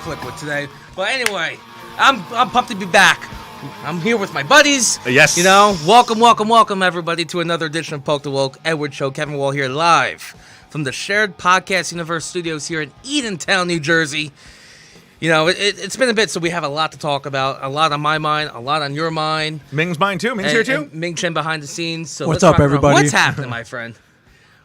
click with today. But anyway, I'm pumped to be back. I'm here with my buddies. Yes. You know, welcome everybody to another edition of Poke the Woke. Edward Show, Kevin Wall here live from the Shared Podcast Universe studios here in Edentown, New Jersey. You know, it's been a bit, so we have a lot to talk about. A lot on my mind, a lot on your mind. Ming's mine too. Ming's here too. And Ming Chen behind the scenes. So What's up, everybody? What's happening, my friend?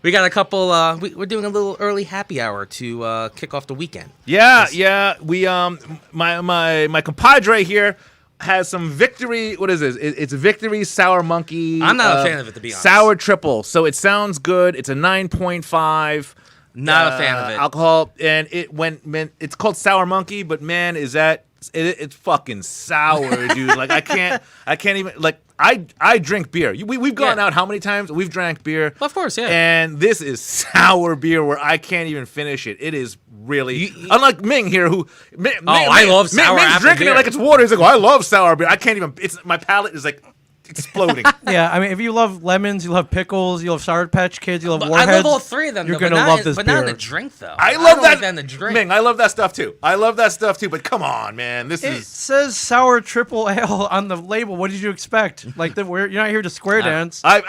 We got a couple. We're doing a little early happy hour to kick off the weekend. Yeah. We my compadre here has some Victory. What is this? It's Victory Sour Monkey. I'm not a fan of it, to be honest. Sour Triple. So it sounds good. It's a 9.5. Not a fan of it. Alcohol, and it's called Sour Monkey, but man, is that it's fucking sour, dude. Like I can't even like. I drink beer. We've gone out how many times? We've drank beer. Of course, yeah. And this is sour beer where I can't even finish it. It is really unlike Ming here, who I love sour Ming's apple drinking beer. it like it's water. He's like, I love sour beer. I can't even. It's my palate is like exploding. Yeah, I mean, if you love lemons, you love pickles, you love Sour Patch Kids, you love But Warheads. I love all three of them. You're though, gonna love this but beer. not in the drink though. I don't love like that in the drink. Ming, I love that stuff too. But come on, man, this It is. says Sour Triple Ale on the label. What did you expect? Like, you're not here to square dance. I've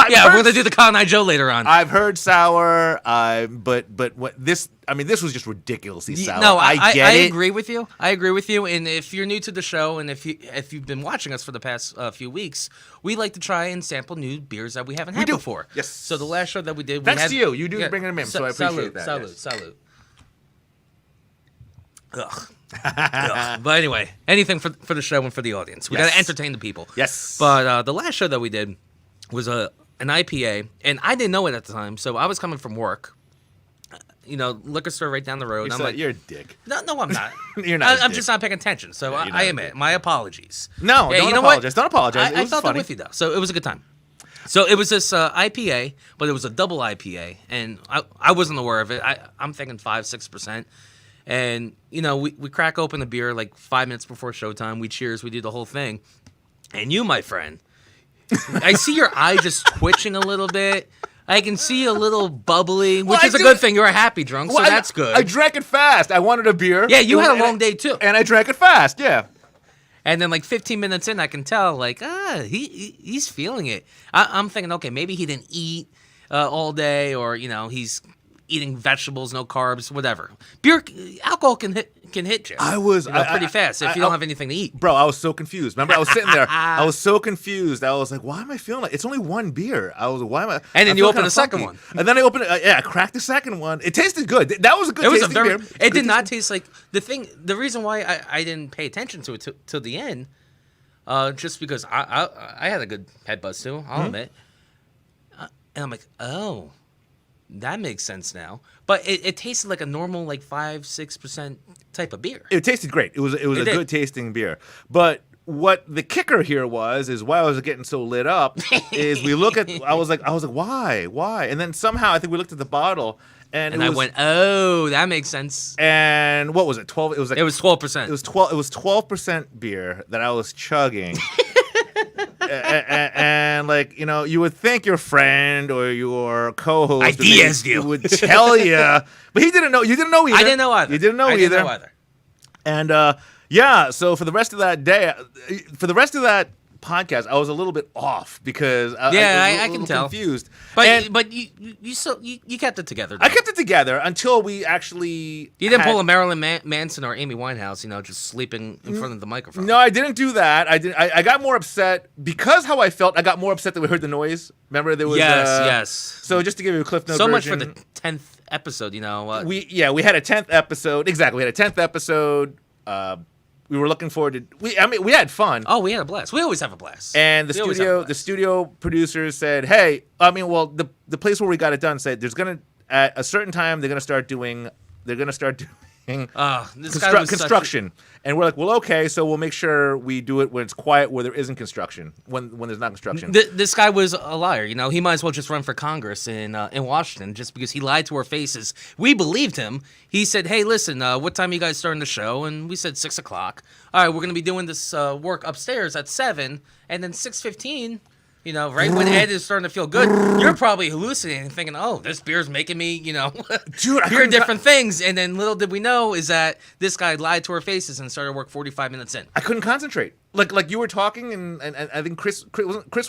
Yeah, heard, we're gonna do the Cotton Eye Joe later on. I've heard sour, but what this? I mean, this was just ridiculously sour. No, I get I it. agree with you. I agree with you. And if you're new to the show, and if you've been watching us for the past few weeks, we like to try and sample new beers that we haven't had do. before. Yes. So the last show that we did, Thanks to you. You do bring them in, so I appreciate that. Salute, Yes. salute. Ugh. Ugh. But anyway, anything for the show and for the audience. We Yes. gotta entertain the people. Yes. But the last show that we did was an IPA, and I didn't know it at the time. So I was coming from work. You know, liquor store right down the road. You're a dick. No, I'm not. You're not a I'm dick. just not paying attention. So you're not I a admit, dick. my apologies. No, Yeah, don't you know apologize. what? Don't apologize. It I was felt funny. it with you though, so it was a good time. So it was this IPA, but it was a double IPA, and I wasn't aware of it. I'm thinking 5-6%, and you know we crack open the beer like 5 minutes before showtime. We cheers, we do the whole thing, and you, my friend, I see your eye just twitching a little bit. I can see a little bubbly, which is a good thing. You're a happy drunk, so Well, that's good. I drank it fast. I wanted a beer. Yeah, you had a And long day too. and I drank it fast. Yeah. And then like 15 minutes in, I can tell like he's feeling it. I'm thinking, okay, maybe he didn't eat all day, or you know he's eating vegetables, no carbs, whatever. Alcohol can hit you. I was pretty fast if you don't have anything to eat. Bro, I was so confused. Remember, I was sitting there. I was so confused. I was like, "Why am I feeling like it's only one beer?" I was like, "Why am I?" And then I'm you feeling opened kinda the second funky. one. And then I opened it. I cracked the second one. It tasted good. That was a good. It was a tasting very. beer. It did not taste like the thing. The reason why I didn't pay attention to it till the end, just because I had a good head buzz too. I'll admit. And I'm like, oh, that makes sense now. But it tasted like a normal like 5-6% type of beer. It tasted great. It was a did. good tasting beer. But what the kicker here is why I was getting so lit up is we look at. I was like, why? And then somehow I think we looked at the bottle and I went, oh, that makes sense. And what was it? 12. It was like It was 12%. It was 12. It was 12% beer that I was chugging. and like you would think your friend or your co-host Ideas you. would tell you, but he didn't know. You didn't know either. I didn't know either. You didn't know I either. Didn't know either. And yeah, so for the rest of that day, for the rest of that podcast, I was a little bit off because I was I a can little tell. confused. But you kept it together. Though. I kept it together until we actually. You didn't had- pull a Marilyn Manson or Amy Winehouse, just sleeping in front of the microphone. No, I didn't do that. I got more upset because how I felt. I got more upset that we heard the noise. Remember there was. Yes. So just to give you a cliff note So version, much for the 10th episode. we had a 10th episode. Exactly, we had a 10th episode. We were looking forward to. We had fun. Oh, we had a blast. We always have a blast. And We always have a the blast. studio producers said, "Hey, the place where we got it done said there's gonna at a certain time they're gonna start doing This guy was construction." And we're like, "Well, okay, so we'll make sure we do it when it's quiet, where there isn't construction, when there's not construction." This guy was a liar. He might as well just run for Congress in Washington just because he lied to our faces. We believed him. He said, "Hey, listen, what time are you guys starting the show?" And we said 6:00. All right, we're gonna be doing this work upstairs at 7, and then 6:15. You know, right when Ed is starting to feel good, you're probably hallucinating, thinking, "Oh, this beer's making me, you know, Dude, I hear couldn't different things." And then little did we know is that this guy lied to our faces and started work 45 minutes in. I couldn't concentrate. Like you were talking, and I think Chris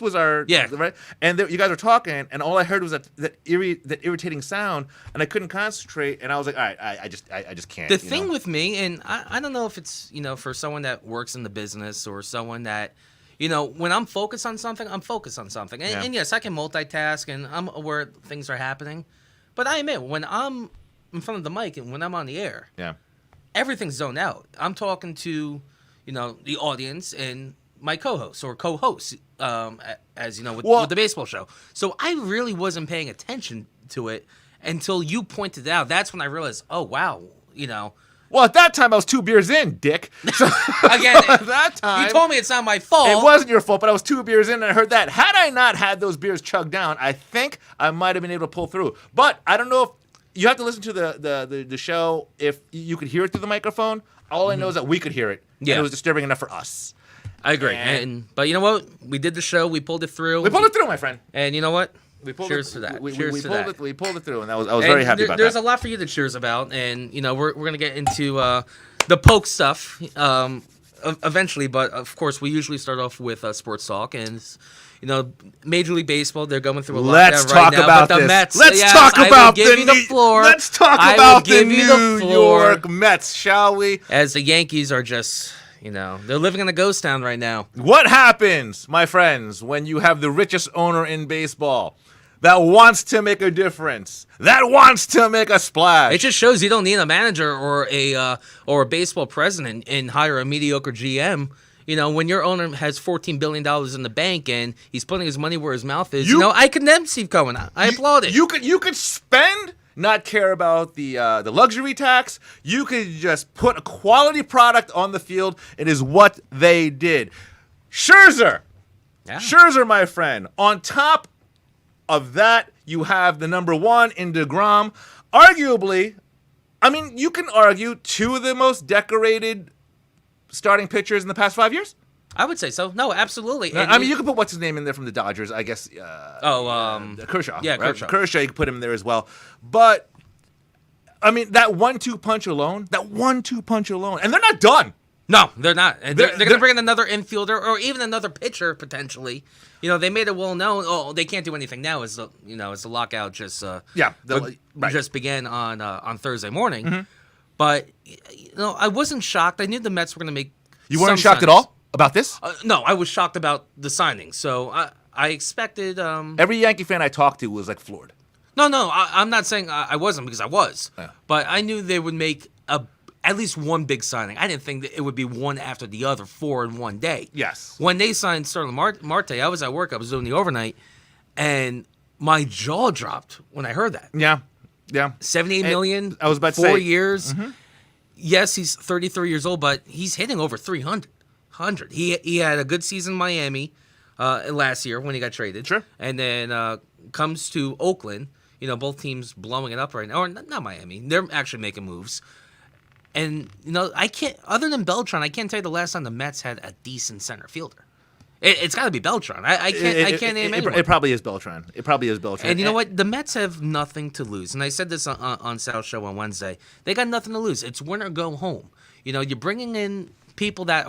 was our right, and you guys were talking, and all I heard was that irritating sound, and I couldn't concentrate, and I was like, all right, I just can't. The thing with me, and I don't know if it's, you know, for someone that works in the business or someone that, you know, when I'm focused on something, I'm focused on something. And yes, I can multitask and I'm aware things are happening. But I admit, when I'm in front of the mic and when I'm on the air, everything's zoned out. I'm talking to, you know, the audience and my co-host or co-host, as you know, with the baseball show. So I really wasn't paying attention to it until you pointed it out. That's when I realized, oh, wow, you know. Well, at that time, I was 2 beers in, dick. So, again, at that time, you told me it's not my fault. It wasn't your fault, but I was 2 beers in, and I heard that. Had I not had those beers chugged down, I think I might have been able to pull through. But I don't know if you have to listen to the show if you could hear it through the microphone. All I know is that we could hear it. Yeah, and it was disturbing enough for us. I agree. But you know what? We did the show. We pulled it through. We pulled it through, my friend. And you know what? Cheers to that. We cheers to that. We pulled it through, and I was very happy about that. There's a lot for you to cheers about, and you know we're gonna get into the poke stuff eventually, but of course we usually start off with sports talk, and you know Major League Baseball, they're going through a lot right now. About but the this. Mets, Let's yes, talk about the floor. Let's talk about the New York Mets, shall we? As the Yankees are just, you know, they're living in a ghost town right now. What happens, my friends, when you have the richest owner in baseball that wants to make a difference, that wants to make a splash? It just shows you don't need a manager or a baseball president and hire a mediocre GM. You know, when your owner has $14 billion in the bank and he's putting his money where his mouth is, you know, I condemn Steve Cohen. I applaud it. You could spend, not care about the luxury tax. You could just put a quality product on the field. It is what they did. Scherzer, my friend. On top of that, you have the number 1 in DeGrom. Arguably, I mean, you can argue 2 of the most decorated starting pitchers in the past 5 years. I would say so. No, absolutely. I mean, you could put what's his name in there from the Dodgers, I guess. Kershaw. Yeah, right? Kershaw. You could put him in there as well. But I mean, that 1-2 punch alone, and they're not done. No, they're not. They're going to bring in another infielder or even another pitcher potentially. You know, they made it well known. Oh, they can't do anything now. As the lockout just just began on Thursday morning. Mm-hmm. But you know, I wasn't shocked. I knew the Mets were going to make. You weren't shocked at all about this? No, I was shocked about the signing. So I expected. Every Yankee fan I talked to was like floored. No, I'm not saying I wasn't, because I was. Yeah. But I knew they would make at least one big signing. I didn't think that it would be one after the other, 4 in one day. Yes. When they signed Starling Marte, I was at work. I was doing the overnight, and my jaw dropped when I heard that. Yeah. $78 million. I was about to 4 say, years. Mm-hmm. Yes, he's 33 years old, but he's hitting over 300. He had a good season in Miami last year when he got traded. Sure. And then comes to Oakland. You know, both teams blowing it up right now. Or not Miami. They're actually making moves. And, you know, I can't, other than Beltran, I can't tell you the last time the Mets had a decent center fielder. It's got to be Beltran. I can't name anyone. It probably is Beltran. And you know what? The Mets have nothing to lose. And I said this on Sal's show on Wednesday. They got nothing to lose. It's win or go home. You know, you're bringing in people that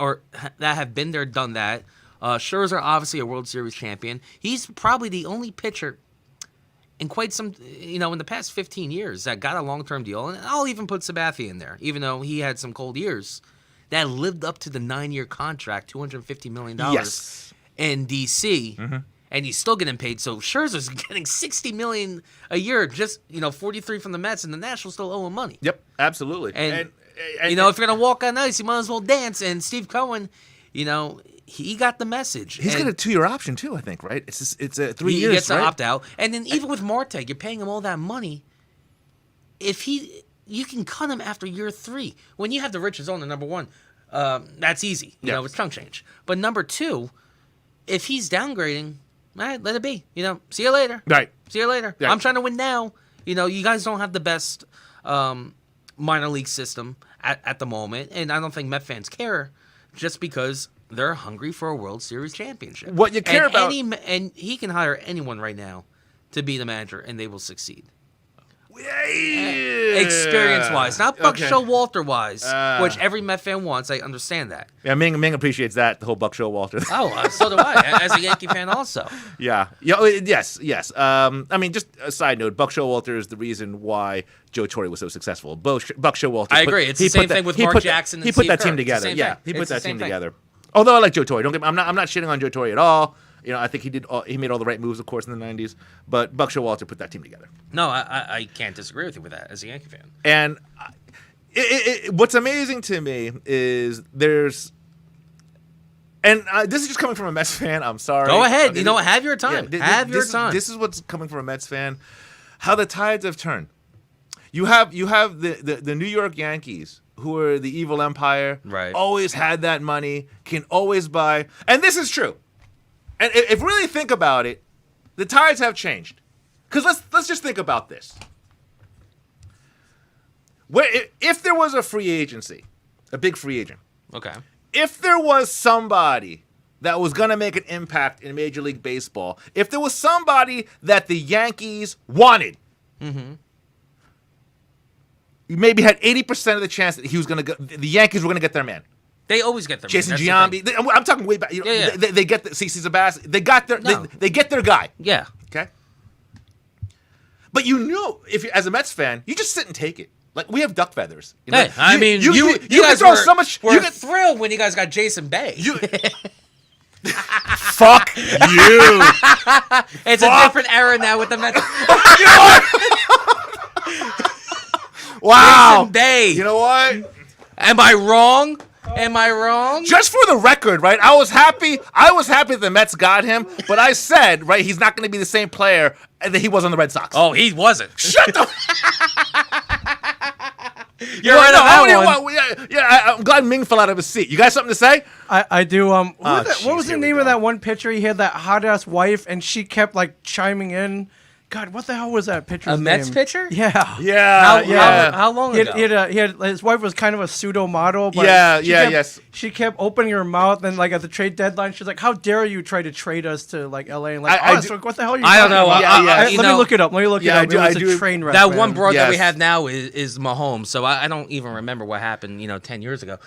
have been there, done that. Scherzer, obviously a World Series champion. He's probably the only pitcher in quite some, you know, in the past 15 years that got a long-term deal. And I'll even put Sabathia in there, even though he had some cold years, that lived up to the 9-year contract, $250 million in D.C., mm-hmm. and he's still getting paid. So Scherzer's getting $60 million a year, just, you know, 43 from the Mets, and the Nationals still owe him money. Yep, absolutely. And you know, if you're going to walk on ice, you might as well dance. And Steve Cohen, you know, he got the message. He's got a 2-year option too, I think, right? It's a 3 years. He gets right? to opt out, and then even with Marte, you're paying him all that money. You can cut him after year 3. When you have the richest owner, number 1, that's easy. You know, it's chunk change. But number 2, if he's downgrading, all right, let it be. You know, see you later. Right. See you later. Right. I'm trying to win now. You know, you guys don't have the best minor league system at the moment, and I don't think Met fans care, just because they're hungry for a World Series championship. What you care about- and he can hire anyone right now to be the manager, and they will succeed. Experience-wise, not Buck Okay. Showalter-wise, which every Met fan wants. I understand that. Yeah, Ming appreciates that, the whole Buck Showalter. Oh, so do I, as a Yankee fan also. Yeah. Yes. I mean, just a side note, Buck Showalter is the reason why Joe Torre was so successful. Buck Showalter. I agree. It's the same thing with Mark Jackson and He put Steve that Kerr. team It's the together. same Yeah, thing. he put It's the that same team thing. together. Although I like Joe Torre. I'm not shitting on Joe Torre at all. I think he made all the right moves, of course, in the '90s. But Buck Showalter put that team together. No, I can't disagree with you with that as a Yankee fan. And what's amazing to me is this is just coming from a Mets fan. I'm sorry. Go ahead. Okay, You know what? Have your time. Have your this time. This is what's coming from a Mets fan. How the tides have turned. You have the New York Yankees, who are the evil empire. Right. Always had that money, can always buy. And this is true. And if you really think about it, the tides have changed. Because let's just think about this. If there was a free agency, a big free agent, Okay. if there was somebody that was going to make an impact in Major League Baseball, if there was somebody that the Yankees wanted, you maybe had 80% of the chance that the Yankees were going to get their man. They always get their Jason man. That's the Giambi. thing. I'm talking way back. Yeah. They get CC Sabathia. They got their No. they get their guy. Yeah. Okay. But if you as a Mets fan, you just sit and take it. Like we have duck feathers. You know? Hey, I mean, you you can guys throw were, so much. were You can, thrilled when you guys got Jason Bay. fuck you. It's a different era now with the Mets. Wow. Jason Bay. You know what? Am I wrong? Am I wrong? Just for the record, right? I was happy that the Mets got him, but I said, right, he's not going to be the same player that he was on the Red Sox. Oh, he wasn't. Shut the. You're right on that one. I'm glad Ming fell out of his seat. You got something to say? I do. What was jeez, the here we name go. of that one pitcher? He had that hot ass wife, and she kept like chiming in. God, what the hell was that pitcher's A Mets name? pitcher? Yeah. Yeah. How long ago? He had his wife was kind of a pseudo model, but Yes. she kept opening her mouth, and like at the trade deadline, she's like, "How dare you try to trade us to like LA?" And like, I us? do- Like, what the hell are you? I don't talking know. about? Yeah, you Let me know, look it up. Let me look Yeah, it I up. do- It was I a do- train wreck. That man. one broad that we Yes. have now is Mahomes. So I don't even remember what happened, 10 years ago.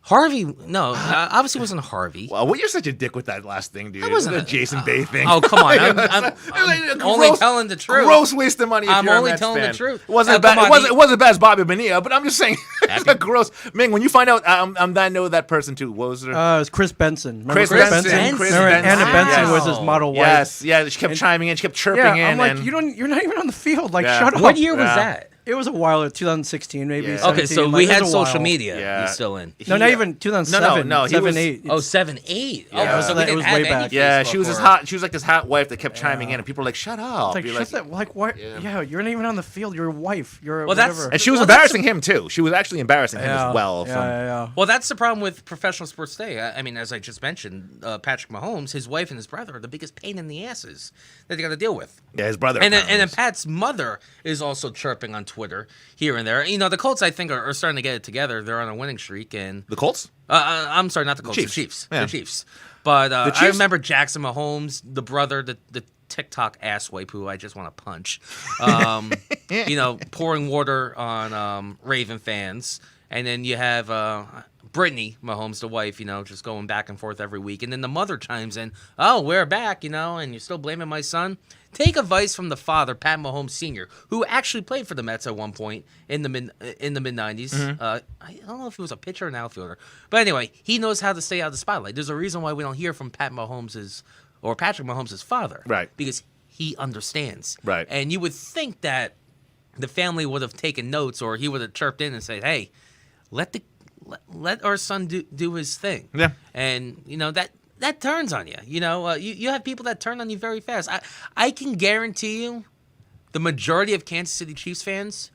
Harvey, no, obviously wasn't Harvey. Well, you're such a dick with that last thing, dude. I wasn't The Jason Bay thing. Oh, come on. I'm Like, only gross- telling the truth. Gross waste of money. If I'm you're a only Mets telling the fan. truth. It wasn't Come on, it wasn't bad as Bobby Bonilla, but I'm just saying it's Happy- a gross. Ming, when you find out, I know that person too. What was her? It was Chris Benson. Remember Chris Benson. Chris Remember Benson. Anna Benson Yes. was his model wife. Yes, yeah. She kept chiming in. She kept chirping Yeah, in. I'm like, and you're not even on the field. Like, Yeah. shut up. What year was Yeah. that? It was a while, 2016 maybe. Yeah. Okay, 17, so like, we it was had a social while. media. Yeah. He's still in. No, not even 2007. No, he 7, was- 8. Oh, 7, 8. Yeah. Oh, so we It didn't was have way any back. Yeah, Facebook she was his or- hot. She was like his hot wife that kept chiming in, and people were like, "Shut up!" Like, You're shut that. Like, what? Yeah. Yeah. You're not even on the field. You're a wife. You're Well, that's- whatever. And she was Well, that's embarrassing him too. She was actually embarrassing him as well. Yeah. Well, that's the problem with professional sports today. I mean, as I just mentioned, Patrick Mahomes, his wife and his brother are the biggest pain in the asses that they got to deal with. Yeah, his brother. And then apparently. Pat's mother is also chirping on Twitter here and there. The Colts, I think, are starting to get it together. They're on a winning streak, and the Colts. I'm sorry, not the Colts, Chiefs. the Chiefs, Yeah. the Chiefs. But I Chiefs- remember Jackson Mahomes, the brother, the TikTok asswipe who I just want to punch. Pouring water on Raven fans, and then you have Brittany Mahomes, the wife, just going back and forth every week, and then the mother chimes in, "Oh, we're back, and you're still blaming my son." Take advice from the father, Pat Mahomes Sr., who actually played for the Mets at one point in the mid '90s. I don't know if he was a pitcher or an outfielder, but anyway, he knows how to stay out of the spotlight. There's a reason why we don't hear from Patrick Mahomes' father, Right. Because he understands, Right. And you would think that the family would have taken notes, or he would have chirped in and said, "Hey, let our son do his thing." Yeah. And that turns on you. You have people that turn on you very fast. I can guarantee you, the majority of Kansas City Chiefs fans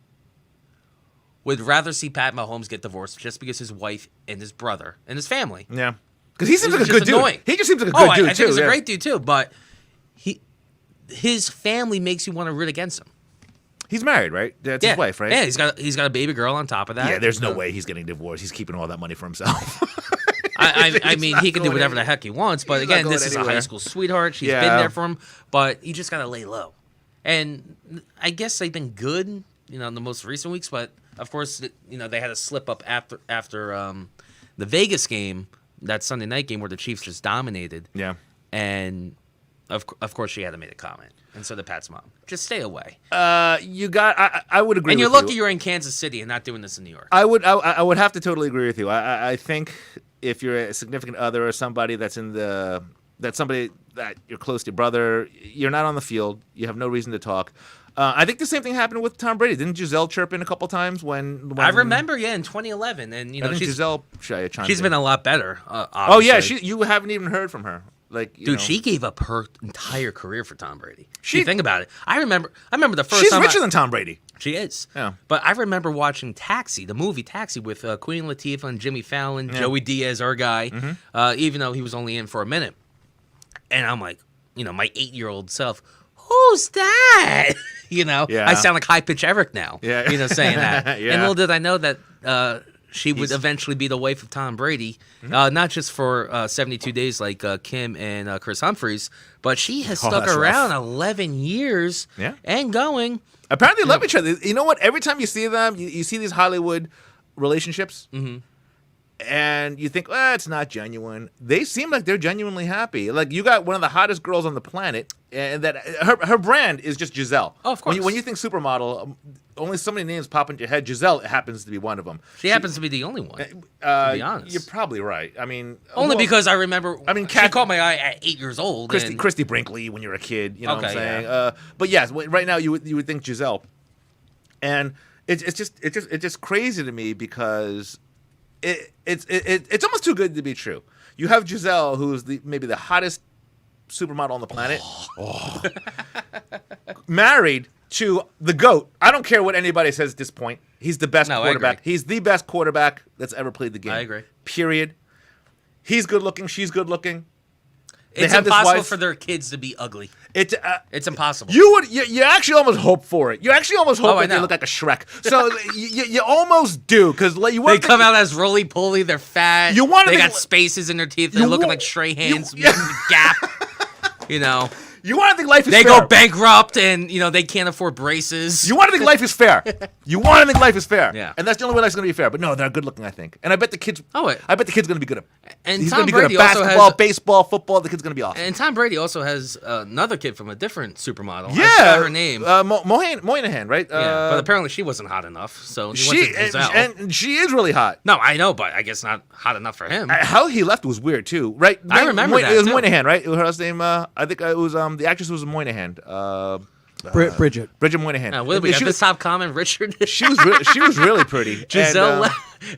would rather see Pat Mahomes get divorced just because his wife and his brother and his family. Yeah, because he seems like a It's good just dude. annoying. He just seems like a Oh, good dude I too. think he's a yeah. great dude too, but his family makes you want to root against him. He's married, right? That's his wife, right? Yeah, he's got a baby girl on top of that. Yeah, there's no way he's getting divorced. He's keeping all that money for himself. I mean, not he can do going whatever any- the heck he wants. But he's not again, going this is a high anywhere. school sweetheart. She's Yeah. been there for him, but you just gotta lay low. And I guess they've been good, in the most recent weeks. But of course, they had a slip up after the Vegas game, that Sunday night game where the Chiefs just dominated. Yeah. And of course, she had to make a comment, and so did Pat's mom. Just stay away. You got. I would agree. And you're with lucky you. you're in Kansas City and not doing this in New York. I would have to totally agree with you. I think if you're a significant other or somebody that's somebody that you're close to, your brother, you're not on the field. You have no reason to talk. I think the same thing happened with Tom Brady. Didn't Giselle chirp in a couple times when I remember, in 2011, and I think she's Giselle chimed she's in. been a lot better. Oh yeah, obviously. you haven't even heard from her. Like, Dude, she gave up her entire career for Tom Brady. She- You think about it. I remember the first she's time. richer than Tom Brady. She is. Yeah. But I remember watching Taxi, the movie Taxi, with Queen Latifah and Jimmy Fallon, Joey Diaz, our guy, even though he was only in for a minute. And I'm like, my 8-year-old self, who's that? Yeah. I sound like high pitch Eric now. Yeah. Saying that. Yeah. And little did I know that she would eventually be the wife of Tom Brady, not just for 72 days like Kim and Chris Humphries, but she has stuck that's around rough. 11 years Yeah. and going. Apparently, they love each other. You know what? Every time you see them, you see these Hollywood relationships, and you think, it's not genuine. They seem like they're genuinely happy. Like, you got one of the hottest girls on the planet, and that her brand is just Giselle. Oh, of course. When you think supermodel, only so many names pop into your head. Giselle happens to be one of them. She happens to be the only one. To be honest. You're probably right. I mean, Only well, because I remember. she Kat- caught my eye at 8 years old. and- Christy Brinkley when you're a kid. You know what I'm Okay, saying? yeah. But yes, right now you would think Giselle, and it's just crazy to me because it's almost too good to be true. You have Giselle, who's maybe the hottest supermodel on the planet, married to the GOAT. I don't care what anybody says at this point. He's the best No, I quarterback. agree. He's the best quarterback that's ever played the game. I agree. Period. He's good looking. She's good looking. It's have this impossible wife- for their kids to be ugly. It's It's impossible. you actually almost hope for it. You actually almost hope Oh, I that they know. look like a Shrek. So you almost do because you They want come out as roly poly. They're fat. You wanna They think- got spaces in their teeth. They're You looking wa- like Strahans. you- Gap. You want to think life is They fair. go bankrupt and they can't afford braces. You want to think life is fair. You want to think life is fair. Yeah. And that's the only way life's going to be fair. But no, they're good looking, I think. And I bet the kids. Oh, wait. I bet the kid's going to be good at. And he's Tom going to be good Brady at also basketball, has- baseball, football. The kid's going to be awesome. And Tom Brady also has another kid from a different supermodel. I Yeah, forgot her name. Moynihan, right? Yeah, but apparently she wasn't hot enough, so he went she to Giselle. and she is really hot. No, I know, but I guess not hot enough for him. How he left was weird too, right? I remember that, It was too. Moynihan, right? Her last name, I think it was the actress was Moynihan, Bridget. Bridget Moynihan. What do we got? she, This was, top comment, Richard. she was really pretty. Giselle.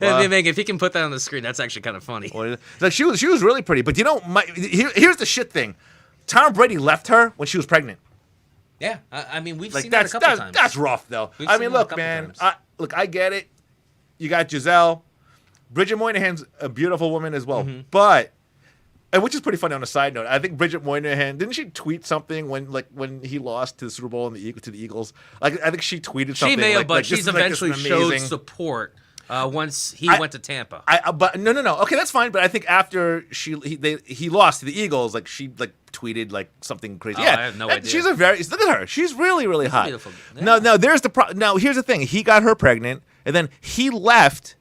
And, I mean, if he can put that on the screen, that's actually kind of funny. like she was really pretty. But here's the shit thing: Tom Brady left her when she was pregnant. Yeah, I mean, we've Like seen that a couple times. that's rough though. We've I seen mean, that a look, couple man. times. I get it. You got Giselle. Bridget Moynihan's a beautiful woman as well, Mm-hmm. but. And which is pretty funny on a side note. I think Bridget Moynihan didn't she tweet something when he lost to the Super Bowl and to the Eagles? Like I think she tweeted something. She may have, like, but like, this she's is, like, this eventually showed amazing- support once he went to Tampa. But no. Okay, that's fine. But I think after he lost to the Eagles, like she tweeted like something crazy. Oh, yeah, I have no and idea. She's look at her. She's really hot. beautiful. Yeah. No. There's now here's the thing. He got her pregnant, and then he left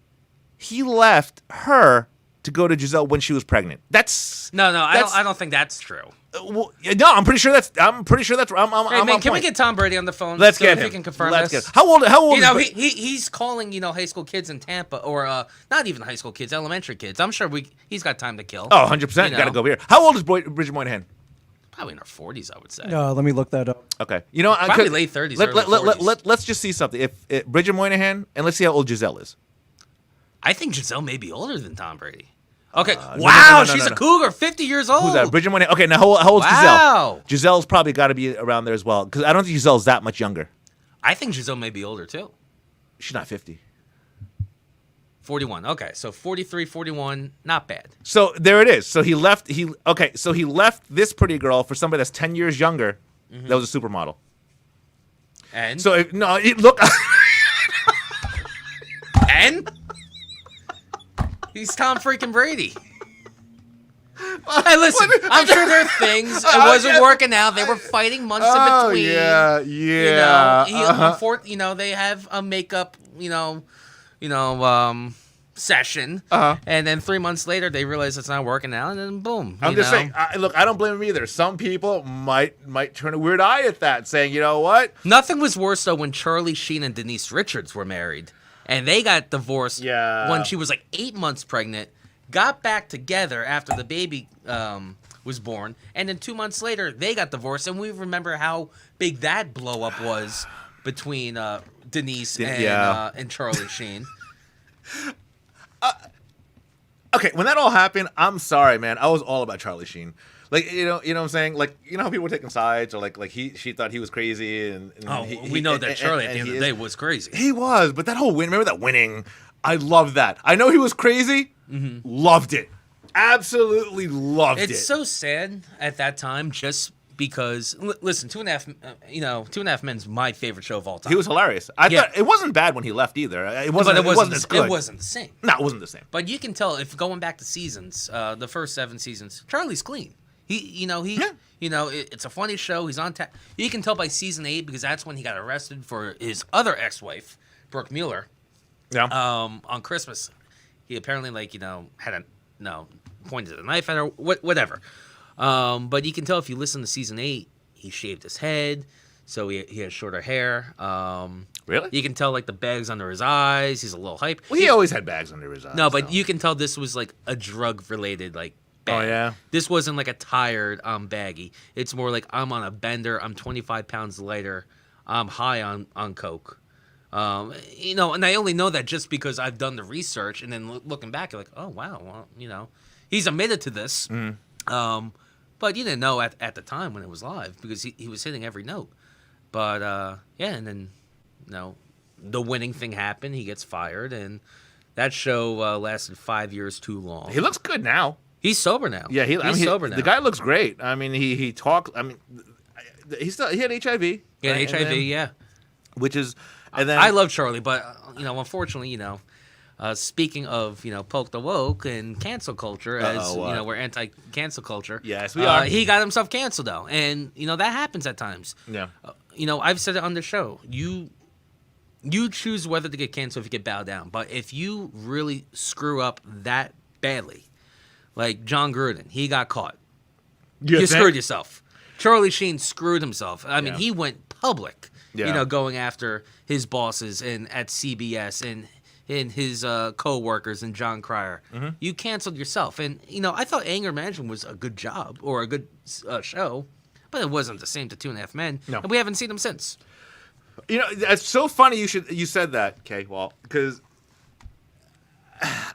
her to go to Giselle when she was pregnant. That's No, that's- I don't think that's true. Well, no, I'm pretty sure that's. I'm Hey, man, on can we point. get Tom Brady on the phone? Let's so get if him. He can confirm Let's this. get. How old? is He's calling high school kids in Tampa, or not even high school kids, elementary kids. I'm sure he's got time to kill. Oh, 100%. You got to go over here. How old is Bridget Moynihan? Probably in her 40s, I would say. Let me look that up. Okay. You know, Probably late 30s, early 40s. Let's just see something. If Bridget Moynihan, and let's see how old Giselle is. I think Giselle may be older than Tom Brady. Okay. no, Wow, no, she's no. a cougar, 50 years old. Who's that? Bridget Moynihan. Okay, now how old's Wow. Giselle? Giselle's probably got to be around there as well, because I don't think Giselle's that much younger. I think Giselle may be older, too. She's not 50. 41. Okay, so 43, 41, not bad. So there it is. So he left. So he left this pretty girl for somebody that's 10 years younger. Mm-hmm. That was a supermodel. And? So look. And? He's Tom freaking Brady. Hey, listen, I'm sure there are things. It wasn't working out. They were fighting months in between. yeah. You know, they have a makeup, session, and then 3 months later they realize it's not working out, and then boom. I'm just saying. Look, I don't blame him either. Some people might turn a weird eye at that, saying, you know what? Nothing was worse though when Charlie Sheen and Denise Richards were married, and they got divorced when she was like 8 months pregnant. Got back together after the baby was born, and then 2 months later they got divorced, and we remember how big that blow up was between Denise and Charlie Sheen. Okay, when that all happened, I'm sorry, man. I was all about Charlie Sheen. Like, you know what I'm saying? Like, you know how people were taking sides, or like she thought he was crazy, and we know that Charlie at the end of the day was crazy. He was, but that whole win. Remember that winning? I loved that. I know he was crazy. Loved it. Absolutely loved it. It's so sad at that time, just because. Listen, Two and a Half Men's my favorite show of all time. He was hilarious. I thought it wasn't bad when he left either. It wasn't as good. It wasn't the same. No, it wasn't the same. But you can tell if going back to seasons, the first 7 seasons, Charlie's clean. It's a funny show. He's on tap. You can tell by season 8 because that's when he got arrested for his other ex-wife, Brooke Mueller. Yeah. On Christmas, he apparently pointed a knife at her. Whatever. But you can tell if you listen to season 8, he shaved his head, so he has shorter hair. Really? You can tell like the bags under his eyes. He's a little hype. Well, he always had bags under his eyes. No, but you can tell this was like a drug related bag. Oh yeah. This wasn't like a tired baggy. It's more like I'm on a bender. I'm 25 pounds lighter. I'm high on coke. And I only know that just because I've done the research, and then looking back, you're like, oh wow, well, he's admitted to this. But you didn't know at the time when it was live because he was hitting every note. But and then the winning thing happened. He gets fired, and that show lasted 5 years too long. He looks good now. He's sober now. Yeah, he's sober now. The guy looks great. I mean, he talked. I mean, he had HIV. He had right? HIV, yeah. Which is, and then I love Charlie, but unfortunately, speaking of poke the woke and cancel culture, as we're anti-cancel culture. Yes, we are. He got himself canceled though, and that happens at times. Yeah. I've said it on the show. You choose whether to get canceled if you get bowed down, but if you really screw up that badly, like John Gruden, he got caught. You screwed yourself. Charlie Sheen screwed himself. I mean, he went public. Yeah. Going after his bosses and at CBS and his co-workers and John Cryer. You canceled yourself. And, I thought Anger Management was a good job or a good show, but it wasn't the same to Two and a Half Men. No. And we haven't seen him since. It's so funny you said that, okay, Walt, because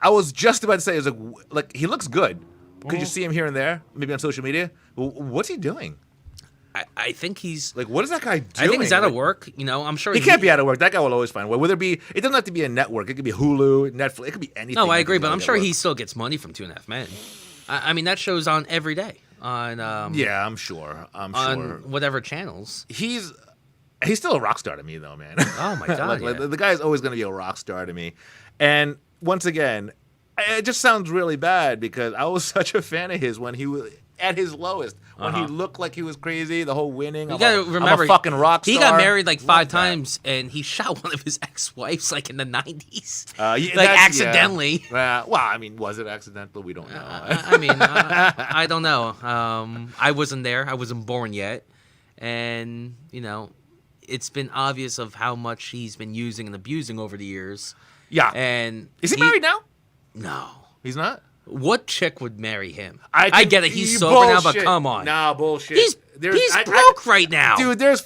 I was just about to say, like he looks good. Could you see him here and there, maybe on social media? What's he doing? I think he's like, what is that guy doing? I think he's out of work. I'm sure he can't be out of work. That guy will always find a way. Whether it doesn't have to be a network. It could be Hulu, Netflix. It could be anything. No, I agree, but I'm sure he still gets money from Two and a Half Men. I mean, that show's on every day on. Yeah, I'm sure. On whatever channels. He's still a rock star to me, though, man. Oh my god, like, the guy is always going to be a rock star to me. And once again, it just sounds really bad because I was such a fan of his when he was at his lowest, when he looked like he was crazy, the whole winning. You gotta remember, I'm a fucking rock star. He got married like 5 times, and he shot one of his ex-wives like in the 90s. Accidentally. Yeah. Well, I mean, was it accidental? We don't know. I don't know. I wasn't there. I wasn't born yet. And, it's been obvious of how much he's been using and abusing over the years. Yeah. And is he married now? No. He's not? What chick would marry him? I get it. He's sober now, but come on. Nah, bullshit. He's broke right now. Dude, there's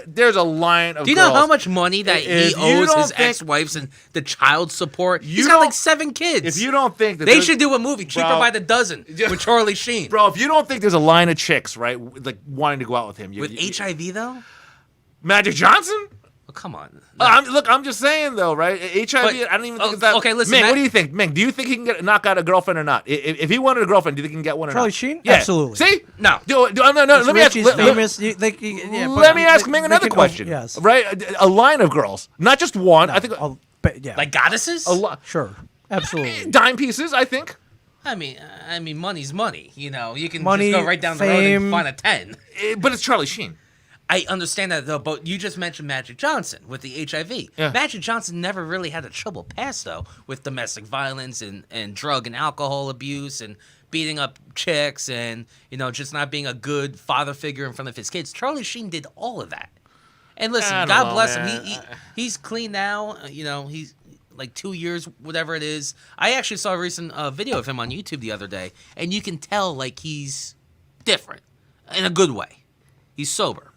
there's a line of Do you know how much money that he owes his ex-wives and the child support? He's got like 7 kids. If you don't think that they should do a movie, Cheaper by the Dozen, with Charlie Sheen. Bro, if you don't think there's a line of chicks, right, like wanting to go out with him. With HIV, though? Magic Johnson? Oh, come on. No. I'm just saying, though, right? HIV, I don't even think it's that. Okay, listen. Ming, what do you think? Ming, do you think he can knock out a girlfriend or not? If he wanted a girlfriend, do you think he can get one or Charlie not? Sheen? Yeah. Absolutely. See? No. No, let me ask. Let me ask Ming another question. Yes. Right? A line of girls, not just one. I think. Yeah. Like goddesses? A lot. Sure. Absolutely. Dime pieces, I think. I mean, money's money. You know, you can Money, just go right down the road fame. and find a 10. But it's Charlie Sheen. I understand that though, but you just mentioned Magic Johnson with the HIV. Yeah. Magic Johnson never really had a trouble past though with domestic violence and drug and alcohol abuse and beating up chicks and just not being a good father figure in front of his kids. Charlie Sheen did all of that. And listen, I don't God know, bless man. him. He's clean now. He's like 2 years, whatever it is. I actually saw a recent video of him on YouTube the other day, and you can tell like he's different in a good way. He's sober.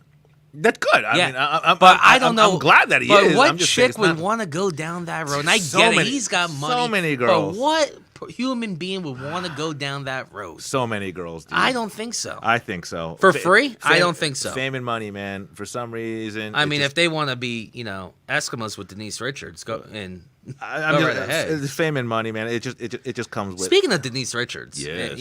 That's good. I Yeah. mean, I'm, But I don't know. I'm glad that he but is. What I'm just saying chick it's would not- want to go down that road? And I So get it. many- He's got money. so many girls. But what human being would want to go down that road? So many girls, dude. I don't think so. I think so. For free? I don't think so. Fame and money, man. For some reason. I it mean, just- if they want to be, Eskimos with Denise Richards, go and I'm go just, right ahead. it's fame and money, man. It just comes with. Speaking of Denise Richards, Yes.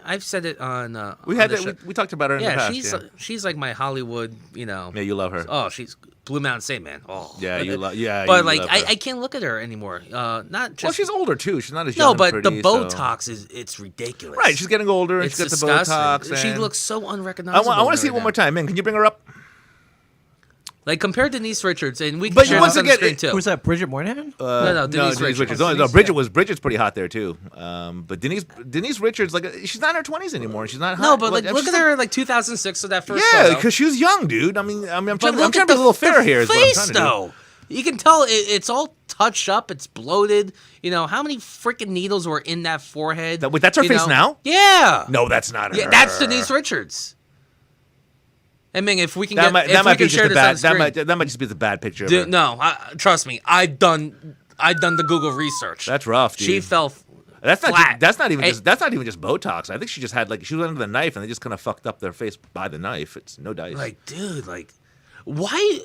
I've said it on. we on had the that. show. We talked about her in the Yeah, past. she's like my Hollywood. Yeah, you love her. Oh, she's Blue Mountain State, man. Oh, Yeah, you love. Yeah, But you like, love her. I can't look at her anymore. Not just. Well, she's older too. She's not as young. no, and but pretty, the so- Botox it's ridiculous. Right, she's getting older and It's she's got the disgusting. Botox. She and- looks so I unrecognizable. want to see it right one more now. time, man. Can you bring her up? Like compare Denise Richards, and we can But share once this on the again, screen it- too. Who's that? Bridget Moynihan? No, Denise Richards. No, Denise, Bridget's pretty hot there too. But Denise Richards, like she's not in her 20s anymore. She's not hot. No, but like look she's at her in like 2006, so that first Yeah, photo. because she was young, dude. I'm But trying look to at be a little fair the here. Is what I'm face, trying to do. though. You can tell it's all touched up. It's bloated. How many freaking needles were in that forehead? Wait, that's her you face now? Yeah. No, that's not her. Yeah, that's Denise Richards. I mean, if we can That might be just share a this on bad. the screen. That might just be the bad picture. Of Dude, her. no, trust me. I've done the Google research. That's rough, dude. She fell. That's not. flat. That's not even. Hey, That's not even just Botox. I think she just had she was under the knife and they just kind of fucked up their face by the knife. It's no dice. like, dude, like, why?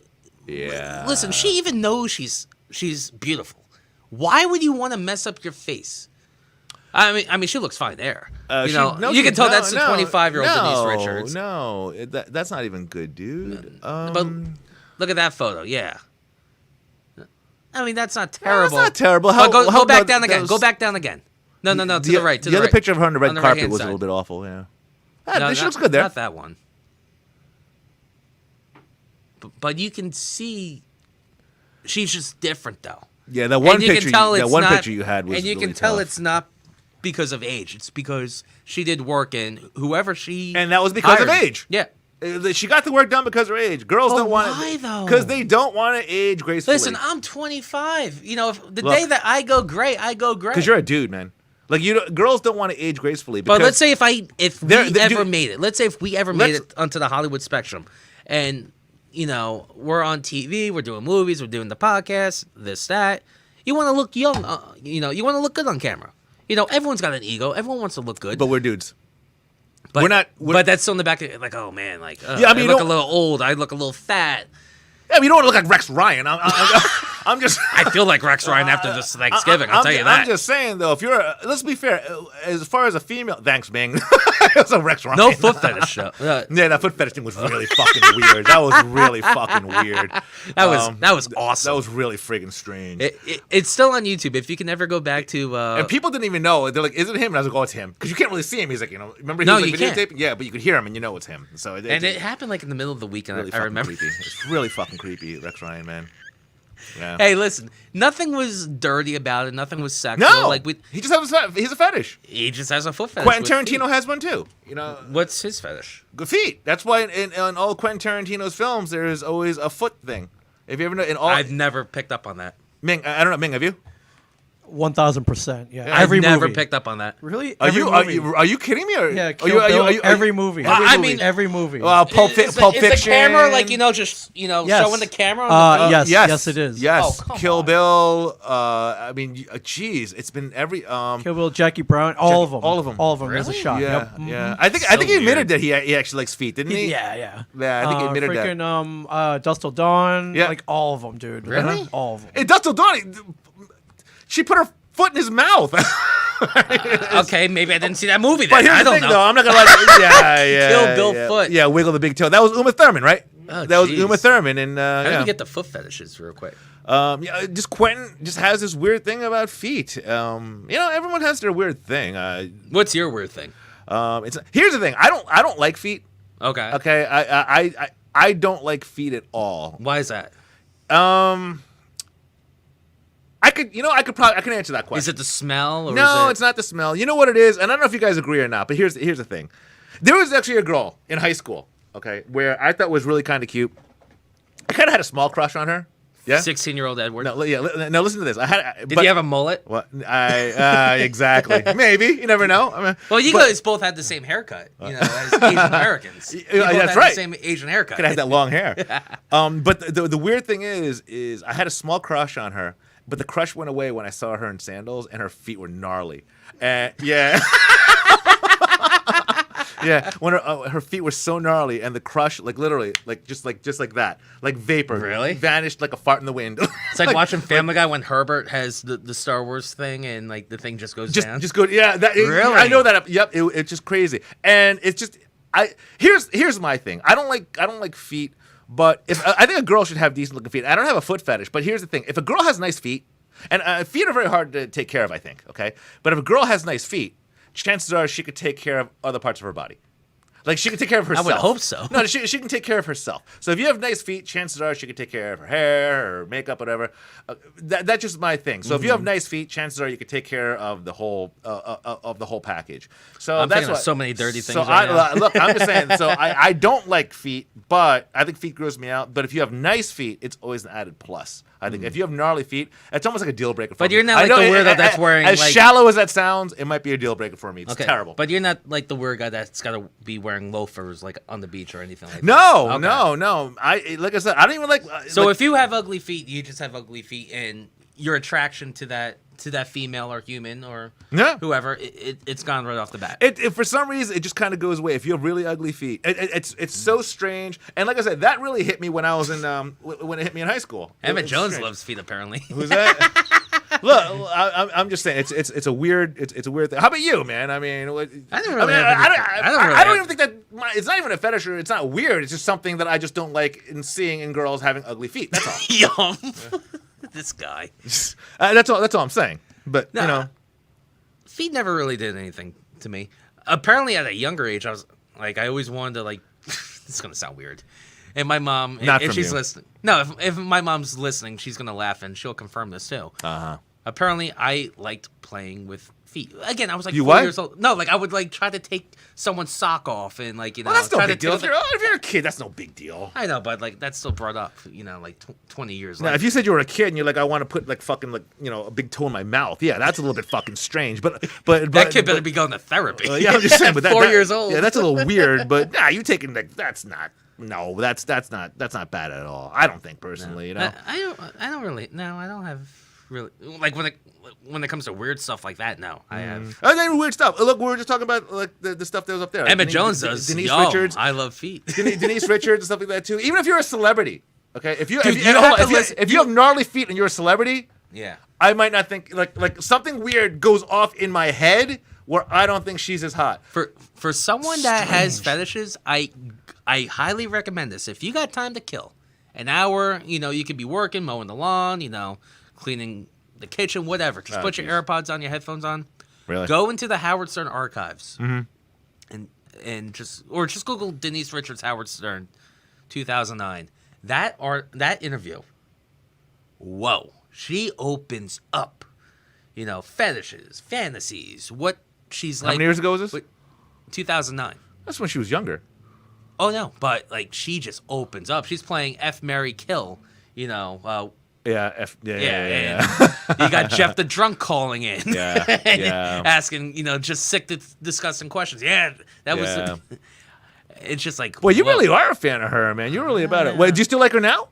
yeah. Listen, she even knows she's beautiful. Why would you want to mess up your face? I mean, she looks fine there. You can tell that's a 25-year-old Denise Richards. No, that's not even good, dude. But look at that photo. Yeah. I mean, that's not that's terrible. not terrible. But go how back about down again. those- Go back down again. No, to the right. To the the other right. picture of her on the red carpet right-hand was a side. little bit awful. Yeah. No, She looks good there. Not that one. But you can see she's just different, though. Yeah, that one And you picture. can tell That it's one not- picture you had was. and you really can tell tough. it's not because of age. It's because she did work in whoever she And that was because of hired. age. Yeah. She got the work done because of her age. Girls But don't want why, though? Because they don't want to age gracefully. Listen, I'm 25. If the Look. day that I go gray, I go gray. Because you're a dude, man. Like girls don't want to age gracefully. But because let's say if we They're- ever dude- made it. Let's say if we ever made Let's- it onto the Hollywood spectrum, and we're on TV, we're doing movies, we're doing the podcast, this that. You want to look young. You want to look good on camera. Everyone's got an ego. Everyone wants to look good. but we're dudes. But, we're not- but that's still in the back of like, oh man, like Yeah, I mean, I you look a don't- little old. I look a little fat. Yeah, you don't want to look like Rex Ryan. I'm just. I feel like Rex Ryan after this Thanksgiving. I'll tell you that. I'm just saying though, if you're, let's be fair. As far as a female, thanks, Bing. It's a Rex Ryan. No foot fetish show. Yeah, that foot fetish thing was really fucking weird. That was really fucking weird. That was awesome. That was really friggin' strange. It's still on YouTube. If you can ever go back to and people didn't even know. They're like, "Is it him?" And I was like, "Oh, it's him," because you can't really see him. He's like, remember he No, was like you can't. videotaping? Yeah, but you could hear him, and you know it's him. So and it happened like in the middle of the week, and really I fucking remember. creepy. It's really fucking creepy, Rex Ryan, man. Yeah. Hey, listen, nothing was dirty about it. Nothing was sexual. No, Like he just has he's a fetish. he just has a foot fetish. Quentin with Tarantino feet. has one too. What's his fetish? Good feet. That's why in all Quentin Tarantino's films there is always a foot thing. If you ever know in all I've never picked up on that. Ming, I don't know, Ming, have you? 1000%. Yeah. I've Every never movie. picked up on that. Really? Are Every you movie. are you kidding me? Or Yeah. are Kill you, Bill, every movie. Well, I mean, every movie. Pulp Is Fiction. the camera like just Yes. showing the camera? On the Yes. yes, Yes, it is. Yes, Oh, come Kill on. Bill. I mean, geez, it's been every Kill Bill, Jackie Brown, all of them. all of 'em. All of them. There's a Really? shot. yeah, Yep. yeah. I think So he admitted weird. that he actually likes feet, didn't he? Yeah, yeah. Yeah, I think he admitted that. freaking, Dust Till Dawn. Yeah. Like all of them, dude. Really? All of them. It Dust Till Dawn. She put her foot in his mouth. Okay, maybe I didn't see that movie. But Then. here's I the don't thing, know. though. I'm not gonna lie. Yeah, yeah. Kill Bill yeah. foot. Yeah, wiggle the big toe. That was Uma Thurman, right? Oh, that was jeez. Uma Thurman, and How did yeah. we get the foot fetishes real quick? Just Quentin just has this weird thing about feet. Everyone has their weird thing. What's your weird thing? Here's the thing. I don't like feet. Okay. Okay, I don't like feet at all. Why is that? I can answer that question. Is it the smell? Or No, is it... it's not the smell. You know what it is, and I don't know if you guys agree or not. But here's the thing. There was actually a girl in high school, okay, where I thought was really kind of cute. I kind of had a small crush on her. Yeah. 16-year-old Edward. No, yeah. Now listen to this. Did you have a mullet? What? Exactly. Maybe you never know. I mean, Well, you guys both had the same haircut, as Asian Americans. You both that's had right. the same Asian haircut. could have that long hair. But the weird thing is I had a small crush on her, but the crush went away when I saw her in sandals and her feet were gnarly. Yeah. Yeah, when her feet were so gnarly, and the crush, like literally, just like that, like vapor, Really? vanished like a fart in the wind. It's like watching Family Guy when Herbert has the Star Wars thing and like the thing just goes down. just go. Yeah, Really? I know that. Yep, it's just crazy, and it's just here's my thing. I don't like feet, but I think a girl should have decent looking feet. I don't have a foot fetish, but here's the thing: if a girl has nice feet, and feet are very hard to take care of, I think. Okay, but if a girl has nice feet, chances are she could take care of other parts of her body. Like, she can take care of herself. would hope so. No, she can take care of herself. So if you have nice feet, chances are she can take care of her hair, her makeup, whatever. That's just my thing. So if you have nice feet, chances are you can take care of the whole package. So I'm that's thinking of what, so many dirty things So right now. look, I'm just saying. So I don't like feet, but I think feet gross me out. But if you have nice feet, it's always an added plus. I think if you have gnarly feet, it's almost like a deal breaker for me. But you're not I like know, the weirdo that's wearing, as like- shallow as that sounds, it might be a deal breaker for me. It's Okay, terrible. But you're not like the weird guy that's got to be wearing loafers like on the beach or anything like No, that. Okay. no. Like I said, I don't even like. So like, if you have ugly feet, you just have ugly feet, and your attraction to that female or human or Yeah. whoever, it's gone right off the bat. it for some reason it just kind of goes away if you have really ugly feet. It's so strange. And like I said, that really hit me when I was in when it hit me in high school. Emmett It's Jones strange. loves feet, apparently. Who's that? Look, I'm just saying it's a weird thing. How about you, man? I mean, I don't really have any- I don't even think that it's not even a fetish or it's not weird. It's just something that I just don't like in seeing in girls having ugly feet. That's all. Yum. This guy. That's all I'm saying. But No, you know, feet never really did anything to me. Apparently, at a younger age, I was like, I always wanted to like. This is gonna sound weird. And my mom, Not if from she's you. listening, no, if my mom's listening, she's gonna laugh and she'll confirm this too. Apparently, I liked playing with feet. Again, I was like You 4 what? years old. No, like I would like try to take someone's sock off and like well, that's no try big to deal. tickle If you're a kid, that's no big deal. I know, but like that's still brought up, like 20 years Now, later. if you said you were a kid and you're like, I want to put like fucking like a big toe in my mouth, yeah, that's a little bit fucking strange. But that kid better be going to therapy. yeah, I'm just saying. But 4 years old. Yeah, that's a little weird. But nah, you taking like that's not. No, that's not bad at all. I don't think personally. You know. I don't really. No, I don't have really like when it comes to weird stuff like that. No, I have. Oh, then weird stuff. Look, we were just talking about like the stuff that was up there. Emmett Denise- Jones does. Denise Yo, Richards. I love feet. Denise Richards and stuff like that too. Even if you're a celebrity, okay. If you Dude, if you you, know what? if you- Listen, if you have gnarly feet and you're a celebrity, Yeah. I might not think like something weird goes off in my head where I don't think she's as hot. For someone that has fetishes, I highly recommend this. If you got time to kill, an hour, you could be working, mowing the lawn, cleaning the kitchen, whatever. Just put your AirPods on, your headphones on. Really? Go into the Howard Stern archives, and just Google Denise Richards Howard Stern, 2009. That interview. Whoa, she opens up, fetishes, fantasies, what she's How like. many years ago was this? 2009. That's when she was younger. Oh no, but like she just opens up. She's playing F, Mary, Kill. Yeah, Yeah. You got Jeff the drunk calling in. Yeah, and yeah. asking, just sick, disgusting questions. Yeah, that Yeah. was. It's just like. Well, you whoa. really are a fan of her, man. You're really about it. Wait, do you still like her now?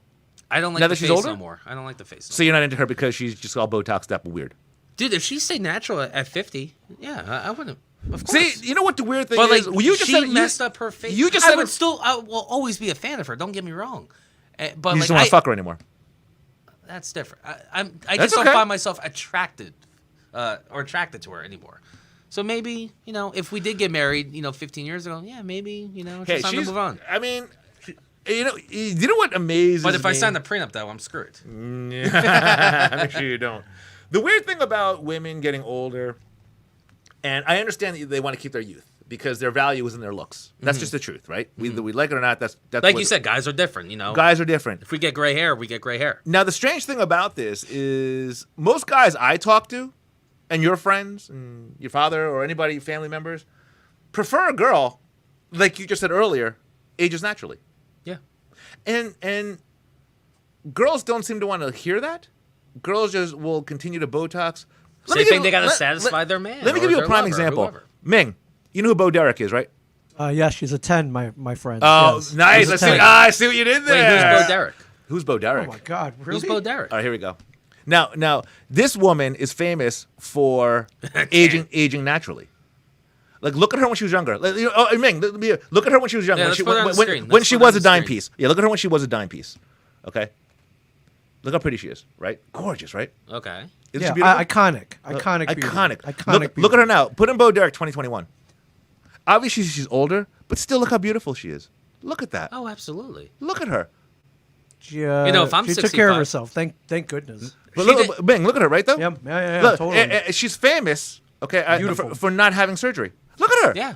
I don't like now the that she's face older? no more. I don't like the face. So you're not into her because she's just all Botoxed up and weird. Dude, if she stayed natural at 50, yeah, I wouldn't. Of course. See, you know what the weird thing But like, is? Well, you just she said it- messed up her face. You just I said would it- still. I will always be a fan of her. Don't get me wrong. But You like, just don't want to fuck her anymore. That's different. I That's just don't okay. find myself attracted to her anymore. So maybe, if we did get married, 15 years ago, yeah, maybe, it's Hey, just time to move on. I mean, You know what amazes But if I me? sign the prenup, though, I'm screwed. Make sure you don't. The weird thing about women getting older, and I understand that they want to keep their youth because their value is in their looks. That's just the truth, right? Whether we like it or not, that's Like what- you said, guys are different, Guys are different. If we get gray hair, we get gray hair. Now, the strange thing about this is most guys I talk to, and your friends, and your father, or anybody, family members, prefer a girl, like you just said earlier, ages naturally. Yeah. And girls don't seem to want to hear that. Girls just will continue to Botox. Let They me give think you- they got to let- satisfy their man. Let me or give you a their prime lover, example. whoever. Ming, you know who Bo Derek is, right? Yeah, she's a 10, my friend. Oh, Yes. nice. She's a I see, 10. I see what you did there. Wait, who's Bo Derek? Who's Bo Derek? Oh my God, really? Who's Bo Derek? All right, here we go. Now, this woman is famous for aging naturally. Like, look at her when she was younger. Ming, look at her when she was younger. Yeah, when let's she, put it on when, the when- screen. when Let's she put it was on a the dime screen. piece. Yeah, look at her when she was a dime piece. Okay. Look how pretty she is, right? Gorgeous, right? Okay. Isn't Yeah, she beautiful? iconic beauty. Iconic. Iconic Look beauty. at her now. Put in Bo Derek 2021. Obviously, she's older, but still look how beautiful she is. Look at that. Oh, absolutely. Look at her. She, if I'm she took care of 65 herself. Thank goodness. But She look, Bing, look at her, right, though? Yeah, Look, totally. she's famous, okay, Beautiful. for not having surgery. Look at her. Yeah.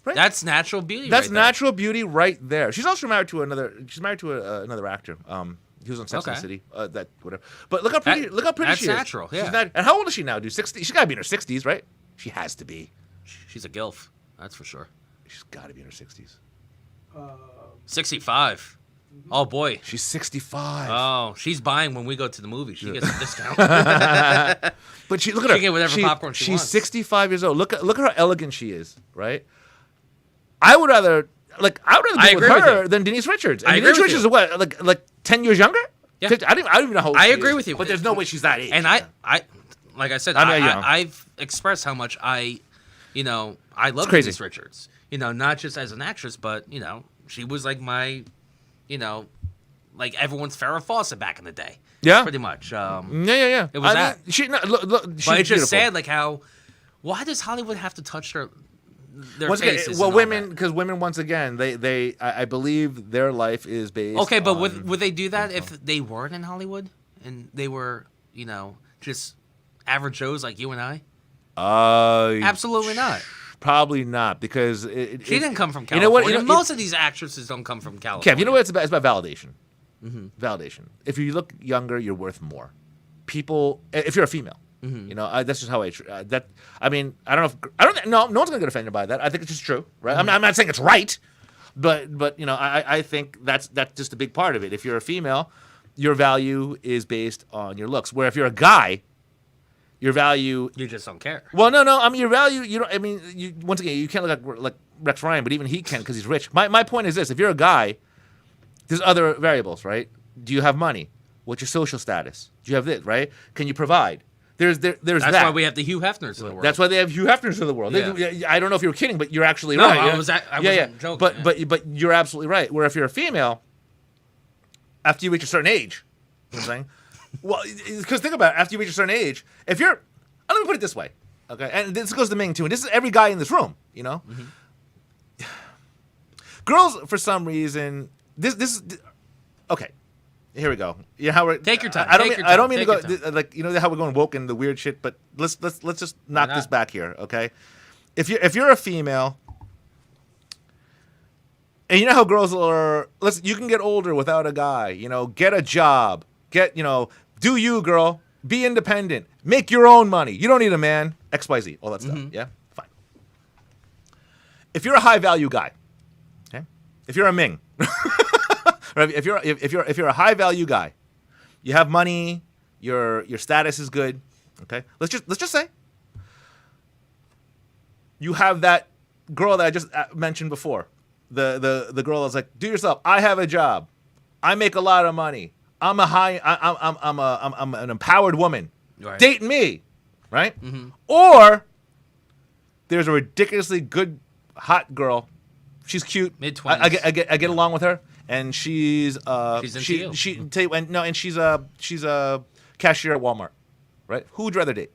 Right? That's natural beauty. That's right there. natural beauty right there. She's also married to another. She's married to another actor. He was on Sex and the Okay. City. That whatever. But look how pretty. That- look how pretty that's she is. natural, yeah. She's not, and how old is she now, dude? 60. She's got to be in her 60s, right? She has to be. She's a gilf. That's for sure. She's got to be in her 60s. 65. Oh boy. She's 65. Oh, she's buying when we go to the movie. She gets a discount. But look at her. She can get whatever popcorn she she's wants. 65 years old. Look at how elegant she is, right? I would rather be I with agree with her you. than Denise Richards. And I Denise agree with Richards you. is what, like 10 years younger? Yeah. 50? I don't even know how old I she agree is. with you. But there's no way she's that age. And I, like I said, I mean, you know. I've expressed how much I love crazy. Denise Richards. Not just as an actress, but she was like my, like everyone's Farrah Fawcett back in the day. Yeah. Pretty much. Yeah. It was that. She, no, look, she's But it's just beautiful. sad, like how. Why does Hollywood have to touch their Once again, faces? well, and all women, that? because women, once again, I believe their life is based. Okay, but on, would they do that if they weren't in Hollywood and they were, just average Joes like you and I? Absolutely not. Probably not, because She didn't come from You know California. what? Most of these actresses don't come from California. Kev, you know what it's about? It's about validation. Mm-hmm. Validation. If you look younger, you're worth more. People, if you're a female, Mm-hmm. that's just how that. I mean, I don't know. No one's gonna get offended by that. I think it's just true, right? I'm not saying it's right, but I think that's just a big part of it. If you're a female, your value is based on your looks. Where if you're a guy, your value. You just don't care. Well, no. I mean, your value. You don't. I mean, once again, you can't look like Rex Ryan, but even he can because he's rich. My point is this: if you're a guy, there's other variables, right? Do you have money? What's your social status? Do you have this, right? Can you provide? There's That's that. why we have the Hugh Hefners in the world. That's why they have Hugh Hefners in the world. Yeah. I don't know if you were kidding, but you're actually No, right. I Yeah. wasn't joking, But you're absolutely right. Where if you're a female, after you reach a certain age, you know what I'm saying? Well, because think about it. After you reach a certain age, if you're, let me put it this way, okay? And this goes to Ming too. And this is every guy in this room, Mm-hmm. Girls, for some reason, this is okay. Here we go. Yeah, how we're Take your time. I don't Take mean your I don't time. mean to Take go like how we're going woke and the weird shit, but let's just knock not? this back here, okay? If you're a female, and you know how girls are, you can get older without a guy. Get a job. Do you, girl? Be independent. Make your own money. You don't need a man. XYZ. All that stuff. Mm-hmm. Yeah, fine. If you're a high value guy, okay. If you're a Ming. Right, if you're a high value guy, you have money, your status is good, okay? Let's just say you have that girl that I just mentioned before, the girl that's like, do yourself. I have a job, I make a lot of money. I'm an empowered woman. Right. Date me, right? Mm-hmm. Or there's a ridiculously good hot girl. She's cute. Mid-20s. I get along with her. And she's She's into you. and she's a cashier at Walmart, right? Who would you rather date?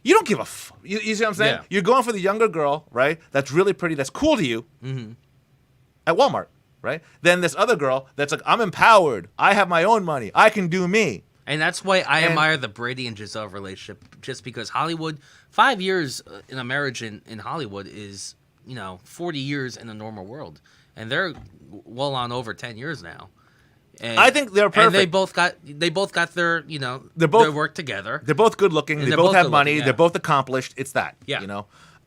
You don't give a you see what I'm saying? Yeah. You're going for the younger girl, right? That's really pretty, that's cool to you, Mm-hmm. at Walmart. right? Then this other girl that's like, I'm empowered. I have my own money. I can do me. And that's why I admire the Brady and Giselle relationship, just because Hollywood, 5 years in a marriage in Hollywood is, 40 years in the normal world. And they're well on over 10 years now. And, I think they're perfect. And they both got their, They're both- their work together. They're both good looking. And They they're both both have good money. looking, yeah. They're both accomplished. It's that. Yeah.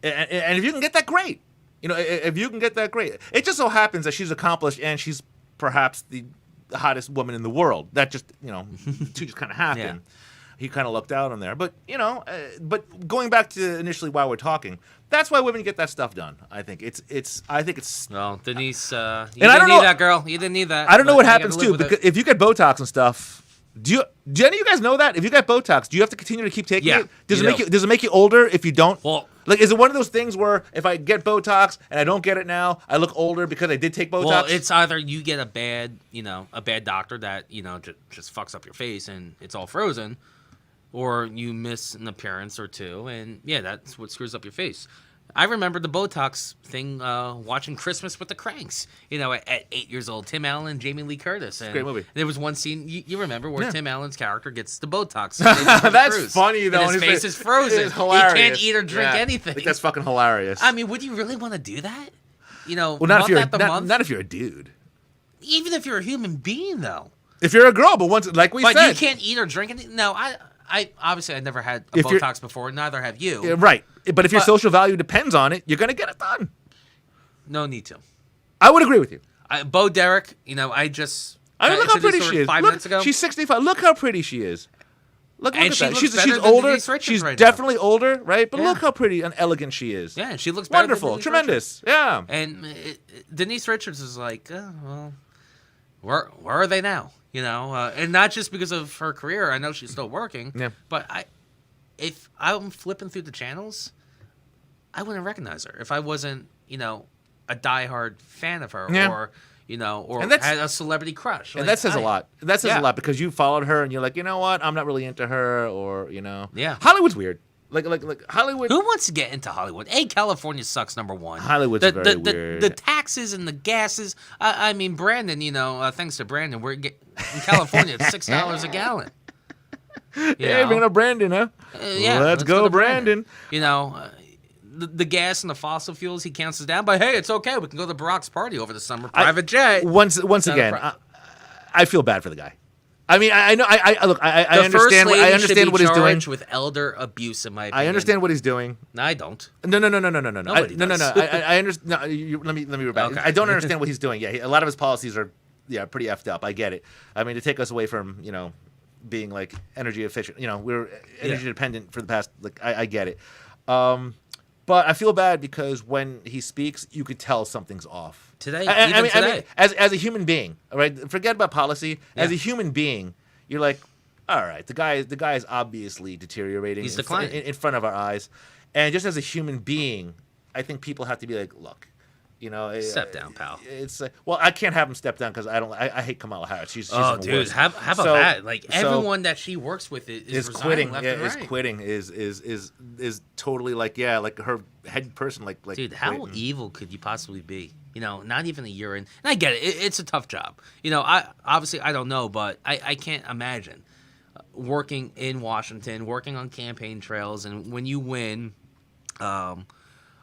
And if you can get that, great. If you can get that, great. It just so happens that she's accomplished and she's perhaps the hottest woman in the world. That just, the two just kind of happened. Yeah. He kind of lucked out on there. But, but going back to initially why we're talking, that's why women get that stuff done. I think it's Well, Denise, you I didn't don't need know- that, girl. You didn't need that. I don't know but what you gotta happens live too, with it. because if you get Botox and stuff, do any of you guys know that? If you get Botox, do you have to continue to keep taking Yeah, it? Does you it make do. you does it make you older if you don't? Well- like, is it one of those things where if I get Botox and I don't get it now, I look older because I did take Botox? Well, it's either you get a bad doctor that just fucks up your face and it's all frozen, or you miss an appearance or two, and that's what screws up your face. I remember the Botox thing watching Christmas with the Cranks. At 8 years old, Tim Allen and Jamie Lee Curtis. And Great movie. There was one scene you remember where Yeah. Tim Allen's character gets the Botox. That's funny though. And his and face is frozen. It's hilarious. He can't eat or drink Yeah. anything. I think that's fucking hilarious. I mean, would you really want to do that? well, not month if you're after not, month? not if you're a dude. Even if you're a human being, though. If you're a girl, but once like we But said, you can't eat or drink anything. No, I obviously I never had a If you're- Botox before. Neither have you. Yeah, right. But if your But- social value depends on it, you're gonna get it done. No need to. I would agree with you. Bo Derek, I just I mean, got look how introduced pretty to her she is. 5 Look, minutes ago. she's 65. Look how pretty she is. Look And at she that. looks She's better than older. Denise Richards She's right now. definitely older, right? But Yeah. look how pretty and elegant she is. Yeah, she looks better than Wonderful, Denise tremendous. Yeah. And Denise Richards is like, well, where are they now? And not just because of her career. I know she's still working. Yeah. But if I'm flipping through the channels, I wouldn't recognize her if I wasn't, a diehard fan of her Yeah. or And that's- had a celebrity crush. And Like, that says a lot. That says Yeah. a lot because you followed her and you're like, you know what? I'm not really into her, or Yeah. Hollywood's weird. Like Hollywood. Who wants to get into Hollywood? California sucks. Number one. Hollywood's the, very the, weird. The taxes and the gases. I mean, Brandon. Thanks to Brandon, in California. It's $6 a gallon. Hey, bringing up Brandon, huh? Yeah, Let's go, to Brandon. The gas and the fossil fuels he counts us down. But hey, it's okay. We can go to the Barack's party over the summer. Private jet. Once Not a again, problem. I feel bad for the guy. I mean, I know. Look. I The understand. first lady I should understand be what he's doing. charged with elder abuse, in my opinion. I understand what he's doing. No, I don't. No. Nobody No. does. I understand. No, let me reback. Okay. I don't understand what he's doing. Yeah, a lot of his policies are, pretty effed up. I get it. I mean, to take us away from being like energy efficient. We're energy dependent for the past. Like, I get it. But I feel bad because when he speaks, you could tell something's off. Today, I even mean, today. as a human being, all right. Forget about policy. As a human being, you're like, all right, the guy is obviously deteriorating. He's in fr- declining. in front of our eyes, and just as a human being, I think people have to be like, look, Step down, pal. It's well, I can't have him step down because I hate Kamala Harris. She's Oh, the dude, worst. how about So- that? Like so- everyone that she works with is resigning quitting. left Yeah, and is right. quitting. Is totally like like her head person. Like Dude, how quitting. evil could you possibly be? Not even a year in. And I get it. It's a tough job. I obviously I don't know, but I can't imagine working in Washington, working on campaign trails, and when you win,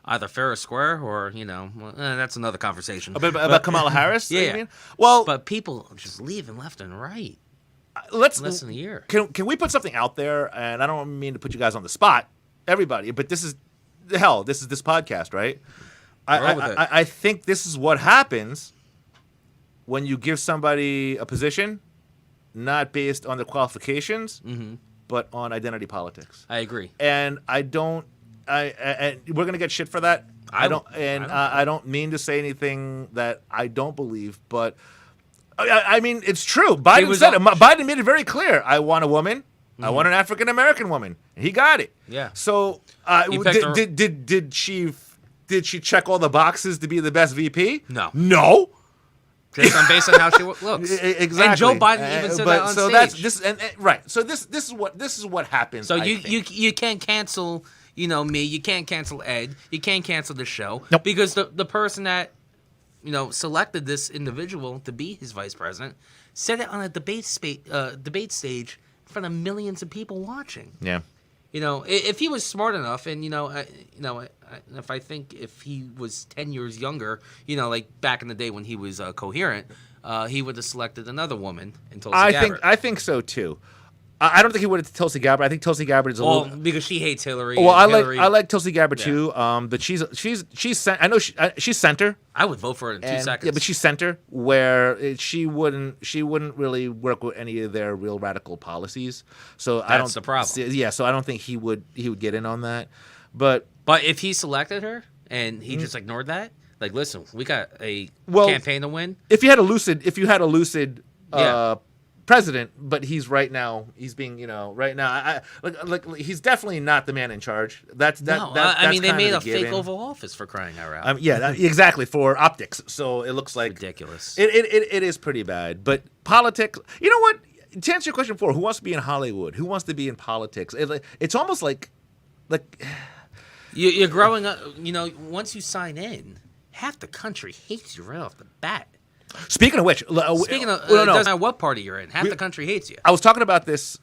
either fair or square, or that's another conversation. About Kamala Harris. Yeah, you yeah. mean? Well, But people just leaving left and right. let's Less than a year. Can we put something out there? And I don't mean to put you guys on the spot, everybody, but this is this podcast, right? Roll with it. I think this is what happens when you give somebody a position, not based on their qualifications, but on identity politics. I agree. And I don't. And we're gonna get shit for that. I don't. And I don't mean to say anything that I don't believe, but I mean it's true. Biden was said it. on- Biden made it very clear. I want a woman. I want an African American woman. And he got it. Yeah. So He picked her- did she check all the boxes to be the best VP? No. No. Just based on how she looks. Exactly. And Joe Biden even said but that on so stage. that's this and right. So this is what happens. So I you think. you can't cancel me. You can't cancel Ed. You can't cancel the show Nope. because the person that selected this individual to be his vice president, said it on a debate stage in front of millions of people watching. Yeah. If he was smart enough, and if I think if he was 10 years younger, like back in the day when he was coherent, he would have selected another woman and Tulsi Gabbard. I think so too. I don't think he would have Tulsi Gabbard. I think Tulsi Gabbard is a little. Because she hates Hillary. Well, and Hillary, I like Tulsi Gabbard too. But I know she's center. I would vote for her in 2 seconds. Yeah, but she's center, where she wouldn't really work with any of their real radical policies. So I don't. That's the problem. Yeah, so I don't think he would get in on that. But if he selected her and he just ignored that, like, listen, we got a Well, campaign to win. if you had a lucid Yeah. president, but he's being right now. I like he's definitely not the man in charge. That's They made a fake Oval Office for crying out loud. Exactly, for optics. So it looks like Ridiculous. It is pretty bad. But politics, you know what? To answer your question before, who wants to be in Hollywood? Who wants to be in politics? It's almost like You're growing up. Once you sign in, half the country hates you right off the bat. Speaking of which, It doesn't matter what party you're in. Half the country hates you. I was talking about this.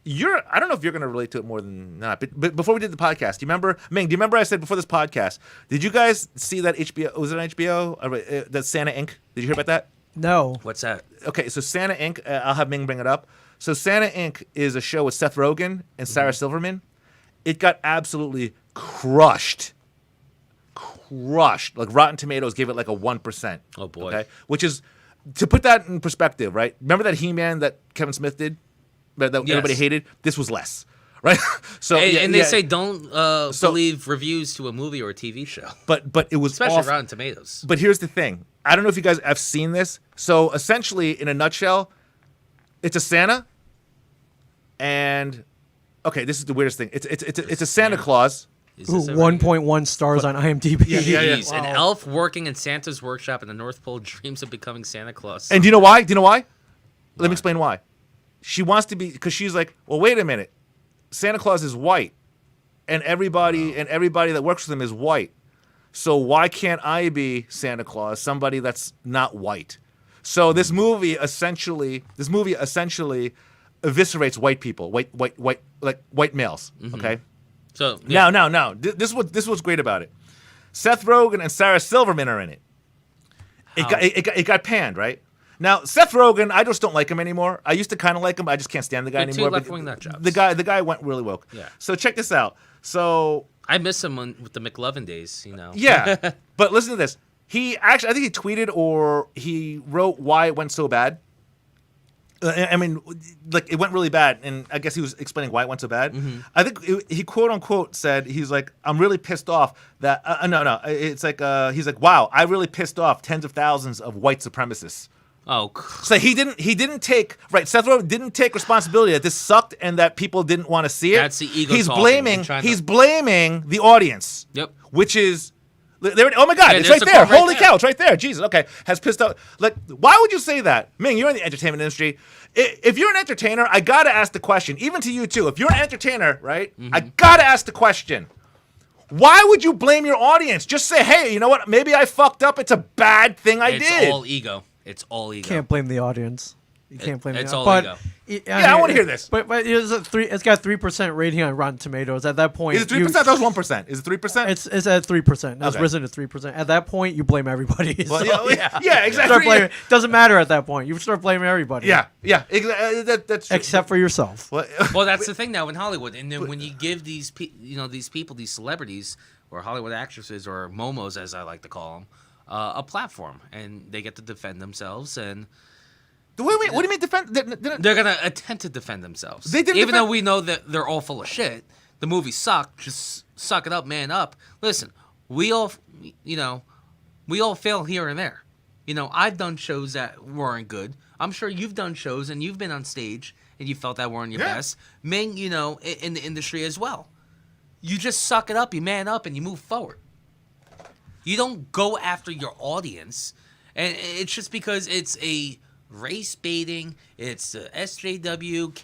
I don't know if you're going to relate to it more than not, but before we did the podcast, do you remember, Ming? Do you remember I said before this podcast? Did you guys see that HBO? Was it on HBO? That Santa Inc. Did you hear about that? No. What's that? Okay, so Santa Inc. I'll have Ming bring it up. So Santa Inc. is a show with Seth Rogen and Sarah Silverman. It got absolutely crushed. Like Rotten Tomatoes gave it like a 1%. Oh, boy. Okay, which is, to put that in perspective, right? Remember that He-Man that Kevin Smith did, that Yes. everybody hated? This was less, right? So And they say don't believe reviews to a movie or a TV show, but it was especially awful. Rotten Tomatoes. But here's the thing. I don't know if you guys have seen this. So essentially, in a nutshell, it's a Santa, and okay, this is the weirdest thing. It's a Santa Claus. Is Ooh, this it right here? 1.1 stars on IMDb. Yeah. Jeez, an elf working in Santa's workshop in the North Pole dreams of becoming Santa Claus. And do you know why? Let me explain why. She wants to be, because she's like, well, wait a minute. Santa Claus is white, and everybody that works with him is white. So why can't I be Santa Claus, somebody that's not white? So this movie essentially eviscerates white people, white males. Okay. So yeah. No. This is what's great about it. Seth Rogen and Sarah Silverman are in it. It got panned, right? Now Seth Rogen, I just don't like him anymore. I used to kind of like him, but I just can't stand the guy They're two anymore. left-wing nut jobs. The guy went really woke. Yeah. So check this out. So I miss him with the McLovin days. yeah, but listen to this. I think he tweeted or he wrote why it went so bad. I mean, like, it went really bad, and I guess he was explaining why it went so bad. Mm-hmm. I think he quote unquote said, he's like, I'm really pissed off that it's like he's like, wow, I really pissed off tens of thousands of white supremacists. Oh, So he didn't take Seth Rogen didn't take responsibility that this sucked and that people didn't want to see it. That's the ego He's talking. blaming He's blaming the audience. Yep. Which is. Oh my God! Yeah, It's there's right the there. quote right Holy there. cow! It's right there. Jesus. Okay. Has pissed off. Like, why would you say that, Ming? You're in the entertainment industry. If you're an entertainer, I gotta ask the question. Even to you too. If you're an entertainer, right? I gotta ask the question. Why would you blame your audience? Just say, hey, you know what? Maybe I fucked up. It's a bad thing I it's did. all ego. It's all ego. Can't blame the audience. You can't blame it's the all audience. ego. I wanna hear this. But it's got 3% rating on Rotten Tomatoes. At that point, Is it 3%? That was 1%. Is it 3%? It's at 3%. Now it's Okay. risen to 3%. At that point, you blame everybody. Well, So, yeah, exactly. Start blaming. Doesn't matter at that point. You start blaming everybody. Yeah. That's true. Except for yourself. Well, that's the thing now in Hollywood. And then when you give these people, these celebrities or Hollywood actresses or momos, as I like to call them, a platform, and they get to defend themselves, and Wait, what do you mean defend? they're gonna attempt to defend themselves. They didn't even defend- though we know that they're all full of shit. The movie sucked. Just suck it up, man up. Listen, we all fail here and there. I've done shows that weren't good. I'm sure you've done shows and you've been on stage and you felt that weren't your best. Ming, in the industry as well. You just suck it up, you man up, and you move forward. You don't go after your audience, and it's just because it's a race baiting. It's SJW.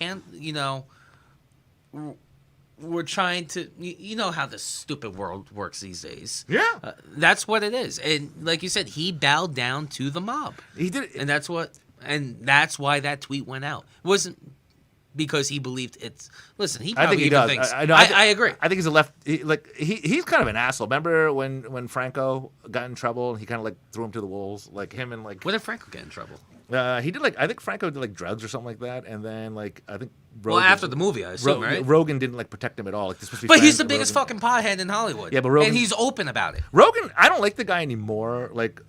we're trying to. You know how this stupid world works these days. Yeah. That's what it is. And like you said, he bowed down to the mob. He did. And that's why that tweet went out. It wasn't because he believed it's. Listen, he I probably think he even does. thinks. I agree. I think he's a left. He's kind of an asshole. Remember when Franco got in trouble and he kind of like threw him to the wolves, like him and like. When did Franco get in trouble? He did like I think Franco did like drugs or something like that, and then like I think. Well, after the movie, I assume, right? Rogan didn't like protect him at all. Like, they're supposed to be But he's friends, the biggest Rogan. fucking pothead in Hollywood. Yeah, but Rogan- and he's open about it. Rogan, I don't like the guy anymore. Like.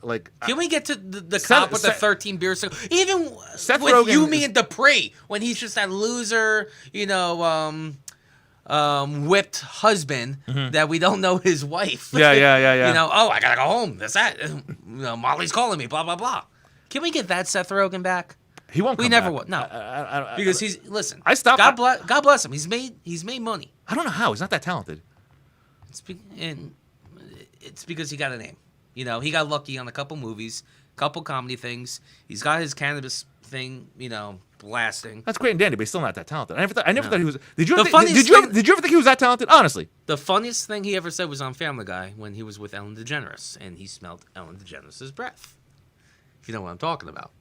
Can we get to the Seth- cop with the Seth- 13 beers? Even Seth with Rogen Yumi is- and Dupree, when he's just that loser, whipped husband that we don't know his wife. Yeah. I gotta go home. That's that. Molly's calling me. Blah blah blah. Can we get that Seth Rogen back? He won't. We come never back. will. No, I- because listen. I stopped- God bless him. He's made money. I don't know how. He's not that talented. And it's because he got a name. He got lucky on a couple movies, couple comedy things. He's got his cannabis thing, blasting. That's great and dandy, but he's still not that talented. I never thought he was. Did you? The Ever, funniest did you ever think he was that talented? Honestly. The funniest thing he ever said was on Family Guy when he was with Ellen DeGeneres, and he smelled Ellen DeGeneres' breath. If you know what I'm talking about.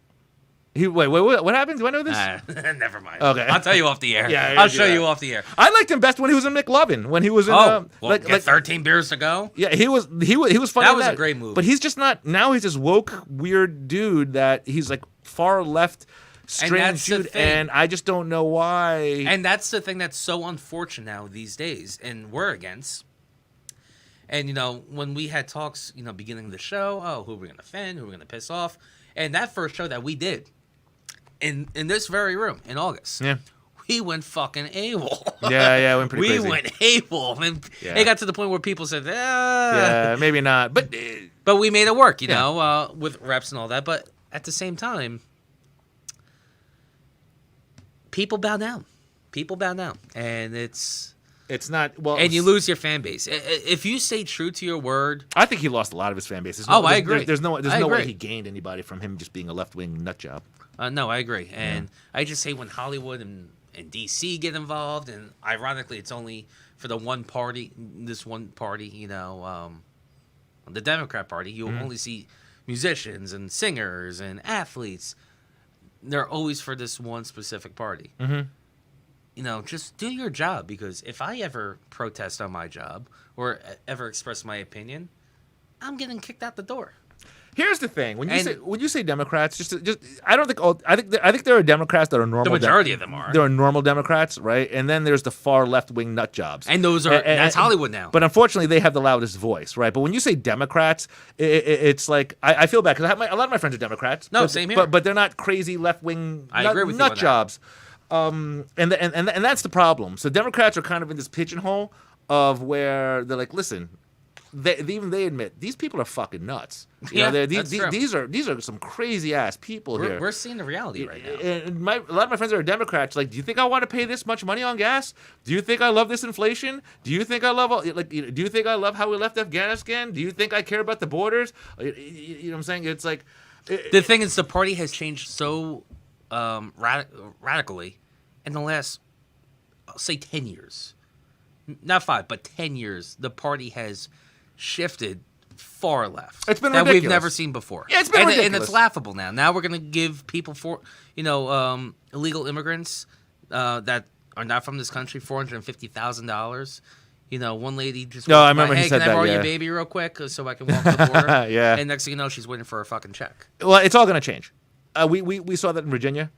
Wait, what happened? Do I know this? Never mind. Okay. I'll tell you off the air. Yeah, I'll do show that. you off the air. I liked him best when he was in McLovin. When he was in. Get 13 beers to go. Yeah, he was funny. That in was a great movie. But he's just not. Now he's this woke, weird dude that he's like far left, strange that's the dude, thing. and I just don't know why. And that's the thing that's so unfortunate now these days, and we're against. And when we had talks, beginning of the show, who are we gonna offend, who are we gonna piss off, and that first show that we did, in this very room in August, Yeah. we went fucking AWOL. Yeah, went pretty we crazy. went AWOL, and Yeah. it got to the point where people said, Yeah, maybe not, but but we made it work, Yeah. with reps and all that. But at the same time, people bow down. And it's not. Well, and you lose your fan base. If you stay true to your word, I think he lost a lot of his fan base. I agree. There's no I way agree. he gained anybody from him just being a left wing nut job. no, I agree. And I just hate when Hollywood and DC get involved. And ironically, it's only for the one party, the Democrat Party. You'll only see musicians and singers and athletes. They're always for this one specific party. Just do your job, because if I ever protest on my job or ever express my opinion, I'm getting kicked out the door. Here's the thing: when And- you say Democrats, just I don't think I think there are Democrats that are normal. The majority of them are. There are normal Democrats, right? And then there's the far left wing nut jobs. And those are that's Hollywood now. But unfortunately, they have the loudest voice, right? But when you say Democrats, it's like I feel bad because a lot of my friends are Democrats. No, but, same here. But they're not crazy left wing I agree with you nut on that. jobs. And that's the problem. So Democrats are kind of in this pigeonhole of where they're like, listen. Even they admit these people are fucking nuts. Yeah, These that's true. these are some crazy ass people here. We're seeing the reality right now. And a lot of my friends are Democrats. Like, do you think I want to pay this much money on gas? Do you think I love this inflation? Do you think I love do you think I love how we left Afghanistan? Do you think I care about the borders? You know what I'm saying? It's like The thing is, the party has changed so radically in the last, I'll say, 10 years. Not 5, but 10 years. The party has shifted far left. It's been that we've ridiculous. never seen before. Yeah, it's been and ridiculous. it's laughable now. Now we're going to give people illegal immigrants that are not from this country $450,000. One lady just No, walked I remember by, he hey, said can I that, borrow yeah. your baby real quick so I can walk to the border? Yeah. And next thing you know, she's waiting for a fucking check. well, it's all gonna change. We saw that in Virginia.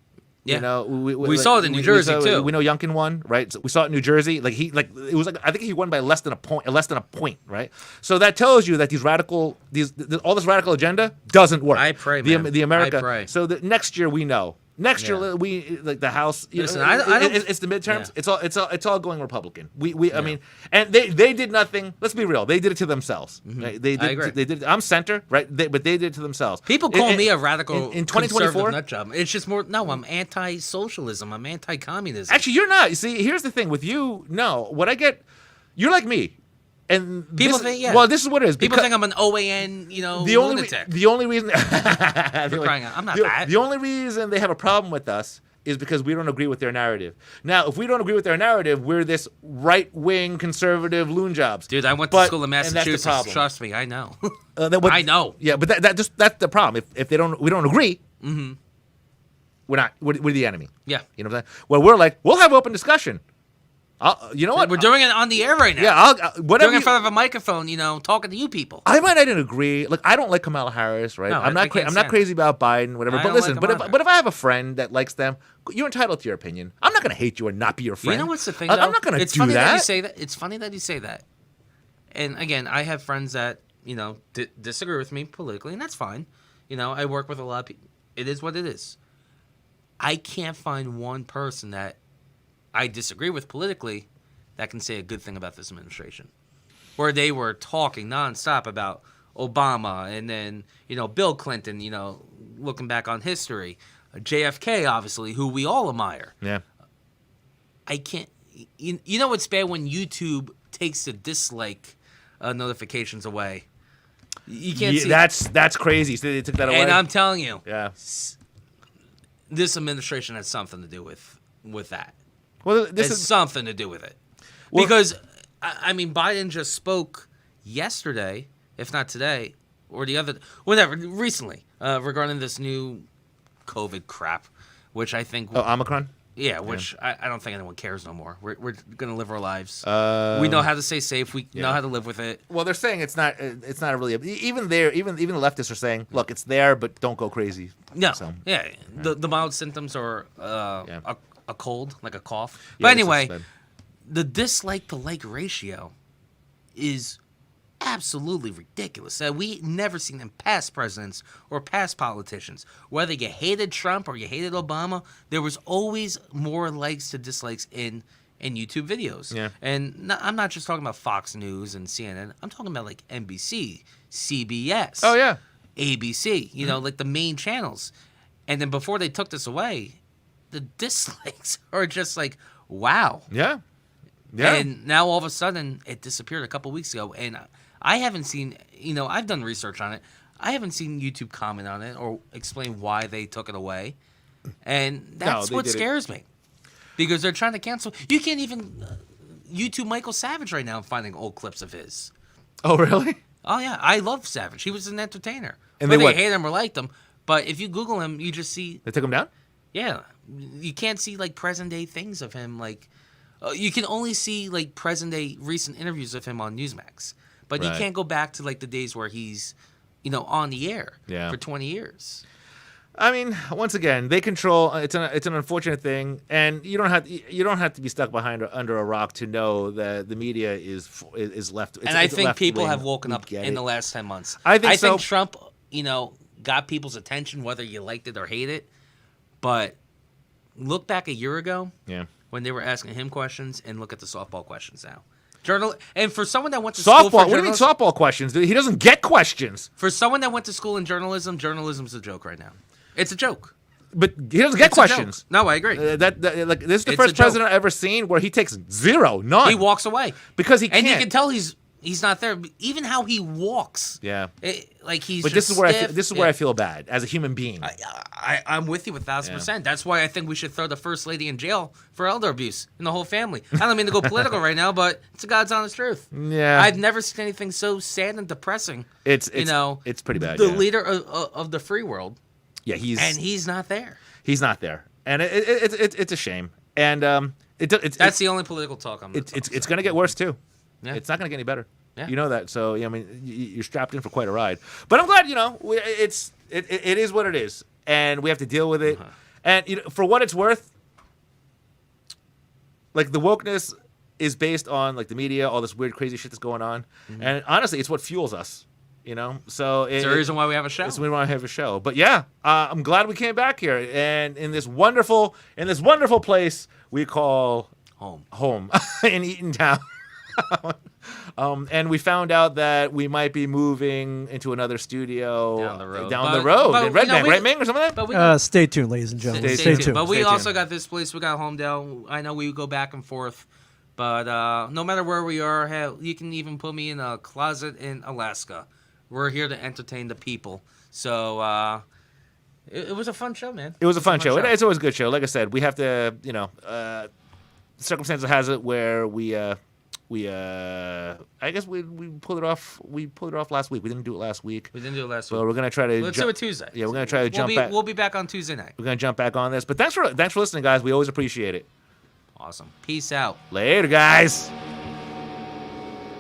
Yeah. We saw it in New Jersey, too. We know Youngkin won, right? So we saw it in New Jersey. It was I think he won by less than a point, right? So that tells you that all this radical agenda doesn't work. I pray, the man. the America. I pray. So next year we know. Next Yeah. year we like the House. Listen, I don't- it's the midterms. Yeah. It's all going Republican. I mean, and they did nothing. Let's be real. They did it to themselves. Right? They did. I agree. They did. I'm center, right? But they did it to themselves. People call me a radical in 2024. conservative nut job. It's just more. No, I'm anti-socialism. I'm anti-communism. Actually, you're not. You see, here's the thing with you. No, what I get, you're like me, and People this, think, yeah. Well, this is what it is. People because think I'm an OAN, the only lunatic. the only reason For crying out- I'm not that. The only reason they have a problem with us is because we don't agree with their narrative. Now, if we don't agree with their narrative, we're this right-wing conservative loon jobs. Dude, I went to But- school in and that's the Massachusetts. problem. Trust me, I know. I know. Yeah, but that's the problem. If we don't agree, we're the enemy. Yeah. You know what I'm saying? Well, we're like, we'll have open discussion. You know what? We're doing it on the air right now. Yeah, whatever. Doing it in front of a microphone, talking to you people. I might not even agree. Look, I don't like Kamala Harris, right? No, I'm I not. can't I'm stand not crazy about Biden, whatever. I But don't listen, like but him if either. but if I have a friend that likes them, you're entitled to your opinion. I'm not going to hate you and not be your friend. You know what's the thing? I'm though? not going to It's do funny that you that. say that. It's funny that you say that. And again, I have friends that disagree with me politically, and that's fine. I work with a lot of people. It is what it is. I can't find one person that I disagree with politically that can say a good thing about this administration. Where they were talking nonstop about Obama and then, Bill Clinton, looking back on history. JFK, obviously, who we all admire. Yeah. I can't. You know what's bad when YouTube takes the dislike notifications away. You can't see. That's crazy. So they took that away. And I'm telling you, yeah. this administration has something to do with that. Well, this Has is something to do with it. Well- Because I mean, Biden just spoke yesterday, if not today, or recently, regarding this new COVID crap, which I think. Omicron. Yeah, which I don't think anyone cares no more. We're going to live our lives. Uh, We know how to stay safe. We know how to live with it. Well, they're saying it's not really even there. Even the leftists are saying, look, it's there, but don't go crazy. No. So, Yeah. The mild symptoms are Yeah. a cold, like a cough. Yeah, But this anyway, is bad. the dislike to like ratio is absolutely ridiculous. We never seen in past presidents or past politicians. Whether you hated Trump or you hated Obama, there was always more likes to dislikes in YouTube videos. Yeah. And I'm not just talking about Fox News and CNN. I'm talking about like NBC, CBS. Oh yeah. ABC, like the main channels. And then before they took this away, the dislikes are just like, wow. Yeah. Yeah. And now all of a sudden it disappeared a couple weeks ago. And I haven't seen, I've done research on it. I haven't seen YouTube comment on it or explain why they took it away. And that's they what did it. scares me. Because they're trying to cancel. You can't even YouTube Michael Savage right now. I'm finding old clips of his. Oh really? Oh, yeah. I love Savage. He was an entertainer. And Whether they what? you hate him or liked him. But if you Google him, you just see, They took him down. yeah. You can't see, like, present-day things of him. Like, you can only see, like, present-day recent interviews of him on Newsmax. But you Right. can't go back to, like, the days where he's, on the air Yeah. for 20 years. I mean, once again, they control. It's an unfortunate thing, and you don't have to be stuck under a rock to know that the media is left. And I it's think left people wing. have woken We up get in it. the last 10 months. I think so. Trump, got people's attention, whether you liked it or hate it. But look back a year ago Yeah. when they were asking him questions and look at the softball questions now. And for someone that went to school for Softball. What do you mean journalism, softball questions? He doesn't get questions. for someone that went to school in journalism's a joke right now. It's a joke. But he doesn't get It's a joke. questions. No, I agree. Like this is the It's a first joke. president I've ever seen where he takes zero, none. He walks away because he and can't. you can tell he's not there. Even how he walks, Yeah. like he's. But just this is where stiff. I feel bad as a human being. I'm with you 1,000%. That's why I think we should throw the first lady in jail for elder abuse and the whole family. I don't mean to go political right now, but it's a God's honest truth. Yeah. I've never seen anything so sad and depressing. It's it's pretty bad. The yeah. leader of the free world, Yeah, he's not there. he's not there, and it's a shame. And That's the only political talk I'm. it's going to get worse too. Yeah. It's not going to get any better. Yeah. You know that. So I mean, you're strapped in for quite a ride. But I'm glad. It is what it is, and we have to deal with it. And for what it's worth, like the wokeness is based on like the media, all this weird, crazy shit that's going on, and honestly, it's what fuels us. So It's the reason why we have a show. It's we want to have a show. But yeah, I'm glad we came back here, and in this wonderful place we call home in Eatontown. And we found out that we might be moving into another studio Down the road. in But, Red Bank, we- right, Ming, or something like that? But we Stay tuned, ladies and gentlemen. Stay Stay tuned. But we Stay also tuned. got this place. We got Homedale. I know we go back and forth, but no matter where we are, hell, you can even put me in a closet in Alaska. We're here to entertain the people. So It was a fun show, man. It was a fun show. It's always a good show. Like I said, we have to, circumstances has it where I guess we pulled it off. We pulled it off last week. We didn't do it last week. We didn't do it last So week. we're gonna try to. Let's do it Tuesday. Yeah, we're gonna try to jump back. We'll be back on Tuesday night. We're gonna jump back on this. But thanks for listening, guys. We always appreciate it. Awesome. Peace out. Later, guys.